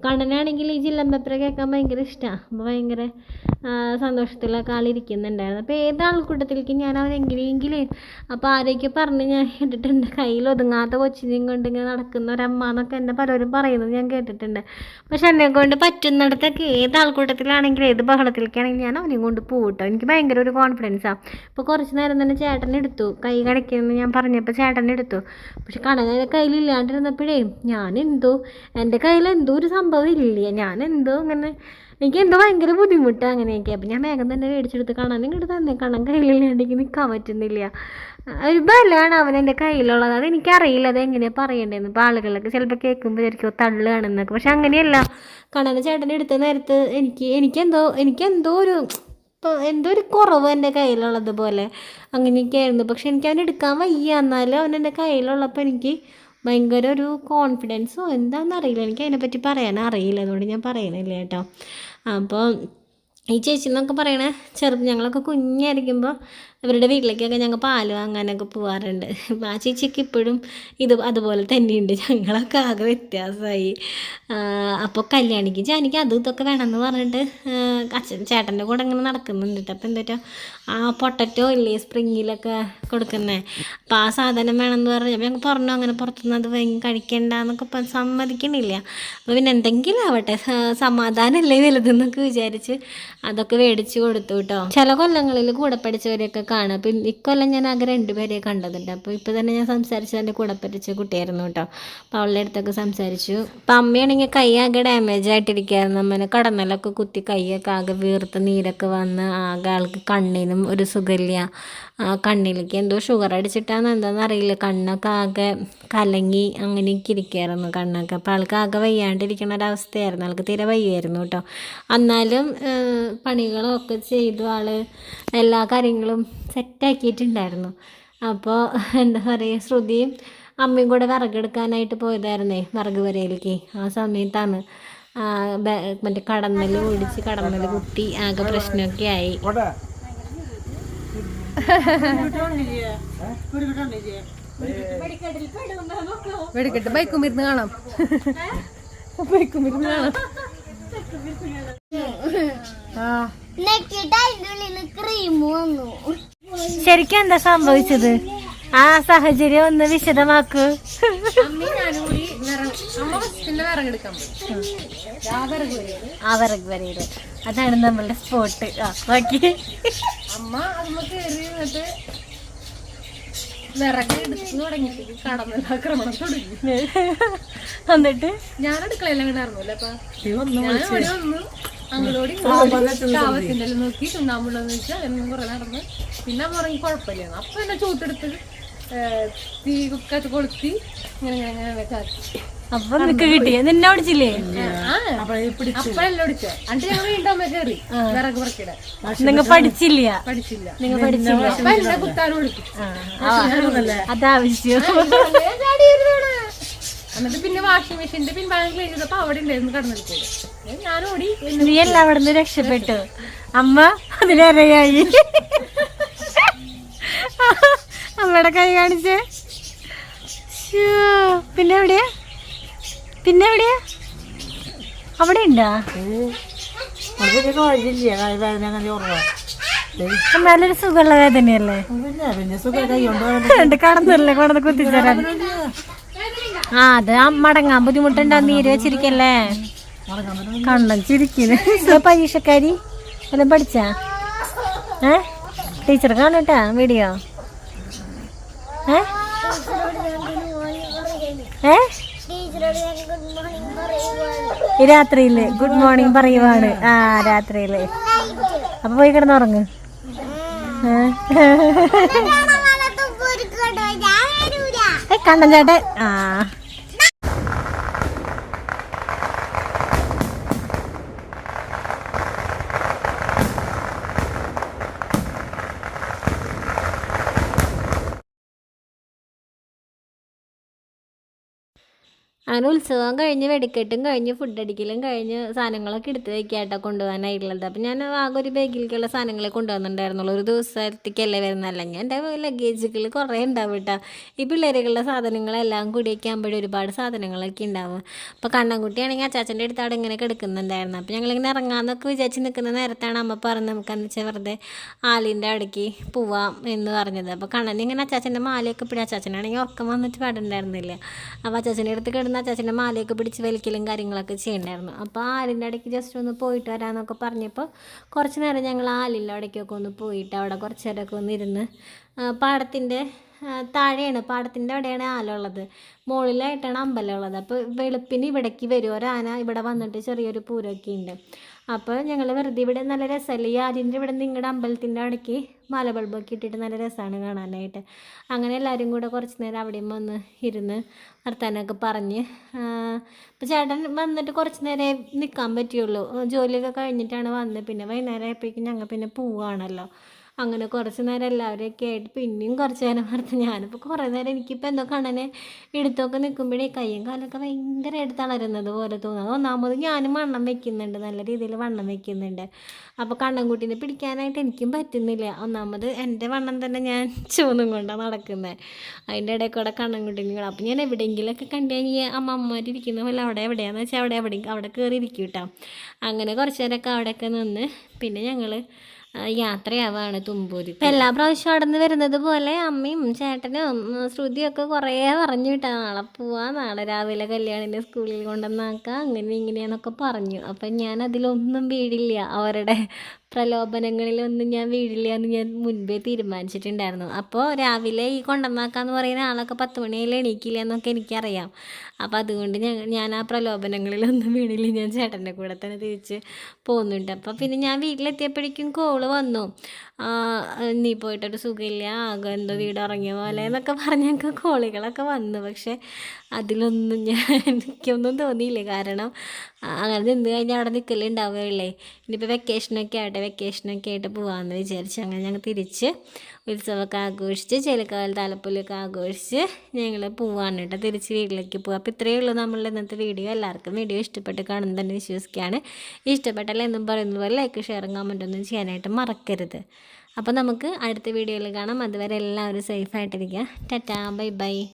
കണ്ണനാണെങ്കിൽ ഈ ജില്ലമ്പത്ര കേൾക്കാൻ ഭയങ്കര ഇഷ്ടമാണ്. അപ്പോൾ ഭയങ്കര സന്തോഷത്തിലൊക്കെ ആളിരിക്കുന്നുണ്ടായിരുന്നു. അപ്പോൾ ഏത് ആൾക്കൂട്ടത്തിലേക്ക് ഞാൻ അവനെങ്ങനെയെങ്കിലും അപ്പോൾ ആരെയൊക്കെ പറഞ്ഞ് ഞാൻ കേട്ടിട്ടുണ്ട്, കയ്യിൽ ഒതുങ്ങാത്ത കൊച്ചിനെയും കൊണ്ട് ഇങ്ങനെ നടക്കുന്ന ഒരമ്മ എന്നൊക്കെ എന്നെ പലരും പറയുന്നത് ഞാൻ കേട്ടിട്ടുണ്ട്. പക്ഷെ എന്നെ കൊണ്ട് പറ്റുന്നിടത്തൊക്കെ ഏത് ആൾക്കൂട്ടത്തിലാണെങ്കിലും ഏത് ബഹളത്തിലേക്കാണെങ്കിലും ഞാൻ അവനെയും കൊണ്ട് പോകട്ടോ. എനിക്ക് ഭയങ്കര ഒരു കോൺഫിഡൻസാണ്. ഇപ്പോൾ കുറച്ച് നേരം തന്നെ ചേട്ടനെടുത്തു, കൈ കടയ്ക്കുമെന്ന് ഞാൻ പറഞ്ഞപ്പോൾ ചേട്ടനെടുത്തു. പക്ഷെ കണ്ണനെ കയ്യിലില്ലാണ്ടിരുന്നപ്പോഴേ എൻ്റെ കയ്യിലെന്തോ ഒരു സംഭവം ഇല്ല. ഞാനെന്തോ ഇങ്ങനെ എനിക്കെന്തോ ഭയങ്കര ബുദ്ധിമുട്ട് അങ്ങനെയൊക്കെ. അപ്പം ഞാൻ വേഗം തന്നെ മേടിച്ചെടുത്ത് കണ്ണൻ ഇങ്ങോട്ട് തന്നെ, കണ്ണൻ കയ്യിലില്ലാണ്ടെങ്കിൽ നിൽക്കാൻ പറ്റുന്നില്ല. ഒരു ബലമാണ് അവൻ എൻ്റെ കയ്യിലുള്ളത്. അത് എനിക്കറിയില്ല അതെങ്ങനെയാണ് പറയേണ്ടതെന്ന്. ഇപ്പോൾ ആളുകളൊക്കെ ചിലപ്പോൾ കേൾക്കുമ്പോൾ വിചാരിക്കും തള്ളുകയാണെന്നൊക്കെ. പക്ഷെ അങ്ങനെയല്ല. കണ്ണനെ ചേട്ടനെ എടുത്ത നേരത്ത് എനിക്കെന്തോ ഒരു കുറവ് എൻ്റെ കയ്യിലുള്ളത് പോലെ അങ്ങനെയൊക്കെ ആയിരുന്നു. പക്ഷെ എനിക്ക് അവൻ എടുക്കാൻ വയ്യ. എന്നാലും അവൻ എൻ്റെ കയ്യിലുള്ളപ്പോൾ എനിക്ക് ഭയങ്കര ഒരു കോൺഫിഡൻസോ എന്താണെന്നറിയില്ല. എനിക്ക് അതിനെപ്പറ്റി പറയാനറിയില്ല, അതുകൊണ്ട് ഞാൻ പറയണില്ല കേട്ടോ. അപ്പോൾ ഈ ചേച്ചി എന്നൊക്കെ പറയണേ ഞങ്ങളൊക്കെ കുഞ്ഞായിരിക്കുമ്പോൾ അവരുടെ വീട്ടിലേക്കൊക്കെ ഞങ്ങൾ പാല് വാങ്ങാനൊക്കെ പോകാറുണ്ട്. അപ്പോൾ ആ ചേച്ചിക്ക് ഇപ്പോഴും അതുപോലെ തന്നെയുണ്ട്. ഞങ്ങളൊക്കെ ആകെ വ്യത്യാസമായി. അപ്പോൾ കല്യാണിക്ക് ജാനിക്ക് ഇതൊക്കെ വേണമെന്ന് പറഞ്ഞിട്ട് ചേട്ടൻ്റെ കൂടെ ഇങ്ങനെ നടക്കുന്നുണ്ട് കേട്ടോ. അപ്പോൾ എന്താ ആ പൊട്ടറ്റോ ഇല്ലേ സ്പ്രിങ്ങിലൊക്കെ കൊടുക്കുന്നത്, അപ്പോൾ ആ സാധനം വേണമെന്ന് പറഞ്ഞപ്പോൾ ഞങ്ങൾ പറഞ്ഞു അങ്ങനെ പുറത്തുനിന്ന് അത് കഴിക്കണ്ടെന്നൊക്കെ സമ്മതിക്കണില്ല. അപ്പോൾ പിന്നെ എന്തെങ്കിലും ആവട്ടെ, സമാധാനമല്ലേ വലുതെന്നൊക്കെ വിചാരിച്ച് അതൊക്കെ മേടിച്ച് കൊടുത്തു കേട്ടോ. ചില കൊല്ലങ്ങളിൽ കൂടെ പഠിച്ചവരെയൊക്കെ കാണാം. അപ്പം ഇക്കൊല്ലം ഞാൻ ആകെ 2 പേരെ കണ്ടതുണ്ട്. അപ്പോൾ ഇപ്പോൾ തന്നെ ഞാൻ സംസാരിച്ചത് എൻ്റെ കൂടെ പഠിച്ച കുട്ടിയായിരുന്നു കേട്ടോ. അപ്പോൾ അവളുടെ അടുത്തൊക്കെ സംസാരിച്ചു. അപ്പം അമ്മയാണെങ്കിൽ കൈ ആകെ ഡാമേജ് ആയിട്ടിരിക്കുകയായിരുന്നു. അമ്മേനെ കടന്നലൊക്കെ കുത്തി കൈയൊക്കെ ആകെ വീർത്ത് നീരൊക്കെ വന്ന് ആകെ ആൾക്ക് കണ്ണിനും ഒരു സുഖമില്ല. കണ്ണിലേക്ക് എന്തോ ഷുഗർ അടിച്ചിട്ടാന്ന് എന്താണെന്ന് അറിയില്ല. കണ്ണൊക്കെ ആകെ കലങ്ങി അങ്ങനെയൊക്കെ ഇരിക്കുകയായിരുന്നു കണ്ണൊക്കെ. അപ്പോൾ ആൾക്ക് ആകെ വയ്യാണ്ടിരിക്കുന്ന ഒരവസ്ഥയായിരുന്നു. ആൾക്ക് തീരെ വയ്യായിരുന്നു കേട്ടോ. എന്നാലും പണികളൊക്കെ ചെയ്തു ആൾ എല്ലാ കാര്യങ്ങളും സെറ്റാക്കിയിട്ടുണ്ടായിരുന്നു. അപ്പോൾ എന്താ പറയുക, ശ്രുതിയും അമ്മയും കൂടെ വിറകെടുക്കാനായിട്ട് പോയതായിരുന്നേ വിറക് വരയിലേക്ക്. ആ സമയത്താണ് മറ്റേ കടന്നൽ ഓടിച്ച് കടന്നൽ കുത്തി ആകെ പ്രശ്നമൊക്കെ ആയി. വെടിക്കെട്ട് ബൈക്കും ഇരുന്ന് കാണാം. ബൈക്കും ഇരുന്ന് കാണാം. ശരിക്കും എന്താ സംഭവിച്ചത്? ആ സാഹചര്യം ഒന്ന് വിശദമാക്കൂ. ആ വിറക് വരയില് അതാണ് നമ്മളുടെ സ്പോട്ട്. അമ്മ അമ്മ കയറി എന്നിട്ട് വിറക് എടുത്ത് തുടങ്ങിയിട്ട് കടന്നലാക്രമണം തുടങ്ങി. എന്നിട്ട് ഞാൻ അടുക്കളയെല്ലാം ഉണ്ടായിരുന്നല്ലേ. അപ്പൊ ഒന്ന് അങ്ങോടി താവത്തിന്റെ നോക്കി ചുണ്ടാമ്പുള്ളതെന്ന് വെച്ചാൽ അങ്ങനെ കുറെ നടന്ന് പിന്നെ അമ്മ പറഞ്ഞ് കുഴപ്പമില്ല. അപ്പൊ എന്നെ ചൂട്ടെടുത്ത് തീ കുക്കത്ത് കൊളുത്തി ഇങ്ങനെ ഇങ്ങനെ കാക്കി. അപ്പൊ നിനക്ക് കിട്ടിയ നിന്നെ ഓടിച്ചില്ലേ? അപ്പഴെല്ലാം ഓടിച്ച എന്നിട്ട് ഞങ്ങൾ വീണ്ടും അമ്മ കയറി വിറക് പറക്കിടെ. നിങ്ങൾ പഠിച്ചില്ല? നിങ്ങൾ പഠിച്ചില്ല. അപ്പൊ എന്നെ കുത്താനും വിളിക്കും. അതാവശ്യം. എന്നിട്ട് പിന്നെ വാഷിംഗ് മെഷീന്റെ പിൻഭാഗം ക്ലീൻ ചെയ്തപ്പോ അവിടെ ഉണ്ടായിരുന്നു കടന്നെടുത്തത്. ഞാൻ ഓടി. നീ എല്ലാം അവിടെ നിന്ന് രക്ഷപ്പെട്ടു. അമ്മ അതിലേറെയായി. അമ്മയുടെ കൈ കാണിച്ചേ. പിന്നെ എവിടെയാ അവിടെ ഉണ്ടാ? എന്നാലൊരു സുഖമുള്ള വേദനയല്ലേ? പിന്നെ സുഖം കൈ കടന്നല്ലേ കൊണ്ടത് കുത്തിച്ചേരാൻ. ആ അത് മടങ്ങാൻ ബുദ്ധിമുട്ടുണ്ടാ, നീര് വെച്ചിരിക്കല്ലേ. കണ്ണൻ ചിരിക്കുന്നു. പരീക്ഷക്കാരി എല്ലാം പഠിച്ചാ? ടീച്ചർ കാണട്ടാ വീഡിയോ. രാത്രിയില് ഗുഡ് മോർണിംഗ് പറയുവാണ്. ആ രാത്രിയില്. അപ്പൊ പോയി കിടന്നുറങ്ങ്. കണ്ണൻ ചേട്ടൻ. ആ അങ്ങനെ ഉത്സവം കഴിഞ്ഞ് വെടിക്കെട്ടും കഴിഞ്ഞ് ഫുഡ് അടിക്കലും കഴിഞ്ഞ് സാധനങ്ങളൊക്കെ എടുത്ത് വയ്ക്കാട്ടോ കൊണ്ടുപോകാനായിട്ടുള്ളത്. അപ്പം ഞാൻ ആകെ ഒരു ബാഗിലേക്കുള്ള സാധനങ്ങളെ കൊണ്ടുവന്നിട്ടുണ്ടായിരുന്നുള്ളൂ. ഒരു ദിവസത്തേക്കല്ലേ വരുന്നത്, അല്ലെങ്കിൽ എൻ്റെ ലഗേജുകൾ കുറേ ഉണ്ടാവും കേട്ടോ. ഈ പിള്ളേരുകളുടെ സാധനങ്ങളെല്ലാം കൂടിയൊക്കെ ആകുമ്പോഴും ഒരുപാട് സാധനങ്ങളൊക്കെ ഉണ്ടാവും. അപ്പോൾ കണ്ണൻകുട്ടിയാണെങ്കിൽ അച്ചാച്ചൻ്റെ അടുത്ത് അവിടെ ഇങ്ങനെ കിടക്കുന്നുണ്ടായിരുന്നു. അപ്പോൾ ഞങ്ങളിങ്ങനെ ഇറങ്ങാമെന്നൊക്കെ വിചാരിച്ച് നിൽക്കുന്ന നേരത്താണ് അമ്മ പറഞ്ഞത് നമുക്കെന്ന് വെച്ചാൽ വെറുതെ ആലിൻ്റെ അവിടേക്ക് പോവാം എന്ന് പറഞ്ഞത്. അപ്പോൾ കണ്ണനിങ്ങനെ അച്ചാച്ചൻ്റെ മാലയൊക്കെ പിടി, അച്ചാച്ചനാണെങ്കിൽ ഉറക്കം വന്നിട്ട് പാടുണ്ടായിരുന്നില്ല. അപ്പോൾ അച്ചാച്ചൻ്റെ അടുത്ത് കിടന്ന് അച്ചാച്ചൻ്റെ മാലയൊക്കെ പിടിച്ച് വലിക്കലും കാര്യങ്ങളൊക്കെ ചെയ്യണ്ടായിരുന്നു. അപ്പോൾ ആലിൻ്റെ ഇടയ്ക്ക് ജസ്റ്റ് ഒന്ന് പോയിട്ട് വരാമെന്നൊക്കെ പറഞ്ഞപ്പോൾ കുറച്ച് നേരം ഞങ്ങൾ ആലിൻ്റെ ഇടയ്ക്കൊക്കെ ഒന്ന് പോയിട്ട് അവിടെ കുറച്ച് നേരമൊക്കെ ഒന്ന് ഇരുന്ന് പാടത്തിൻ്റെ താഴെയാണ്, പാടത്തിൻ്റെ അവിടെയാണ് ആലുള്ളത്, മുകളിലായിട്ടാണ് അമ്പലം ഉള്ളത്. അപ്പോൾ വെളുപ്പിന് ഇവിടേക്ക് വരും ഒരാന, ഇവിടെ വന്നിട്ട് ചെറിയൊരു പൂരമൊക്കെ ഉണ്ട്. അപ്പോൾ ഞങ്ങൾ വെറുതെ ഇവിടെ നല്ല രസമല്ലേ ഈ ആലിൻ്റെ ഇവിടെ നിങ്ങളുടെ അമ്പലത്തിൻ്റെ അവിടേക്ക് മല ബൾബൊക്കെ ഇട്ടിട്ട് നല്ല രസമാണ് കാണാനായിട്ട്. അങ്ങനെ എല്ലാവരും കൂടെ കുറച്ച് നേരം അവിടെയും വന്ന് ഇരുന്ന് വർത്താനമൊക്കെ പറഞ്ഞ്. ഇപ്പോൾ ചേട്ടൻ വന്നിട്ട് കുറച്ച് നേരം നിൽക്കാൻ പറ്റുള്ളൂ, ജോലിയൊക്കെ കഴിഞ്ഞിട്ടാണ് വന്നത്. പിന്നെ വൈകുന്നേരം ആയപ്പോഴേക്കും ഞങ്ങൾ പിന്നെ പോവുകയാണല്ലോ. അങ്ങനെ കുറച്ച് നേരം എല്ലാവരെയൊക്കെ ആയിട്ട് പിന്നെയും കുറച്ച് നേരം വർത്ത്. ഞാനിപ്പോൾ കുറേ നേരം എനിക്കിപ്പോൾ എന്തോ കണ്ണനെ എടുത്തൊക്കെ നിൽക്കുമ്പോഴേ കയ്യും കാലൊക്കെ ഭയങ്കരമായിട്ട് തളരുന്നത് പോലെ തോന്നുന്നത്. ഒന്നാമത് ഞാനും വണ്ണം വെക്കുന്നുണ്ട്, നല്ല രീതിയിൽ വണ്ണം വെക്കുന്നുണ്ട്. അപ്പോൾ കണ്ണൻകുട്ടീനെ പിടിക്കാനായിട്ട് എനിക്കും പറ്റുന്നില്ല. ഒന്നാമത് എൻ്റെ വണ്ണം തന്നെ ഞാൻ ചൂന്നും കൊണ്ടാണ് നടക്കുന്നത്, അതിൻ്റെ ഇടയിൽ കൂടെ കണ്ണൻകുട്ടീനെ കൂടെ. അപ്പോൾ ഞാൻ എവിടെയെങ്കിലുമൊക്കെ കണ്ടു കഴിഞ്ഞാൽ അമ്മമാരിരിക്കുന്ന പോലെ അവിടെ എവിടെയാണെന്ന് വെച്ചാൽ അവിടെ കയറി ഇരിക്കും കേട്ടോ. അങ്ങനെ കുറച്ച് നേരമൊക്കെ അവിടെയൊക്കെ നിന്ന് പിന്നെ ഞങ്ങൾ യാത്രയാവാണ് തുമ്പൂര്. ഇപ്പം എല്ലാ പ്രാവശ്യവും അവിടെ നിന്ന് വരുന്നത് പോലെ അമ്മയും ചേട്ടനും ശ്രുതിയൊക്കെ കുറേ പറഞ്ഞു വിട്ടാ നാളെ പോവാ, നാളെ രാവിലെ കല്യാണിനെ സ്കൂളിൽ കൊണ്ടുവന്നാക്കാം, അങ്ങനെ ഇങ്ങനെയാന്നൊക്കെ പറഞ്ഞു. അപ്പം ഞാൻ അതിലൊന്നും വീടില്ല, അവരുടെ പ്രലോഭനങ്ങളിലൊന്നും ഞാൻ വീടില്ല എന്ന് ഞാൻ മുൻപേ തീരുമാനിച്ചിട്ടുണ്ടായിരുന്നു. അപ്പോൾ രാവിലെ ഈ കൊണ്ടുവന്നാക്കാന്ന് പറയുന്ന ആളൊക്കെ 10 മണിയിൽ എണീക്കില്ല എന്നൊക്കെ എനിക്കറിയാം. അപ്പോൾ അതുകൊണ്ട് ഞാൻ ആ പ്രലോഭനങ്ങളിലൊന്നും വീടില്ല, ഞാൻ ചേട്ടൻ്റെ കൂടെ തന്നെ തിരിച്ച് പോകുന്നുണ്ട്. അപ്പോൾ പിന്നെ ഞാൻ വീട്ടിലെത്തിയപ്പോഴേക്കും കോള് വന്നു, നീ പോയിട്ടൊരു സുഖമില്ല, ആകെ എന്തോ വീട് ഇറങ്ങിയ പോലെ എന്നൊക്കെ പറഞ്ഞ് ഞങ്ങൾക്ക് കോളുകളൊക്കെ വന്നു. പക്ഷേ അതിലൊന്നും എനിക്കൊന്നും തോന്നിയില്ല, കാരണം അങ്ങനെ നിന്ന് കഴിഞ്ഞാൽ അവിടെ നിൽക്കലുണ്ടാവുകയുള്ളേ. ഇനിയിപ്പോൾ വെക്കേഷനൊക്കെ ആയിട്ട് പോകാമെന്ന് വിചാരിച്ച് അങ്ങനെ ഞങ്ങൾ തിരിച്ച് ഉത്സവമൊക്കെ ആഘോഷിച്ച് ചേലക്കാവൽ താലപ്പൊലിയൊക്കെ ആഘോഷിച്ച് ഞങ്ങൾ പോവാണ് കേട്ടോ, തിരിച്ച് വീട്ടിലേക്ക് പോകാം. അപ്പോൾ ഇത്രയേ ഉള്ളൂ നമ്മളുടെ ഇന്നത്തെ വീഡിയോ. എല്ലാവർക്കും വീഡിയോ ഇഷ്ടപ്പെട്ട് കാണുന്നു തന്നെ വിശ്വസിക്കുകയാണ്. ഇഷ്ടപ്പെട്ടാൽ എന്നും പറയുന്നത് പോലെ ലൈക്ക് ഷെയറും കമൻറ്റൊന്നും ചെയ്യാനായിട്ട് മറക്കരുത്. അപ്പോൾ നമുക്ക് അടുത്ത വീഡിയോയിൽ കാണാം. അതുവരെ എല്ലാവരും സേഫായിട്ടിരിക്കുക. Tata, bye bye.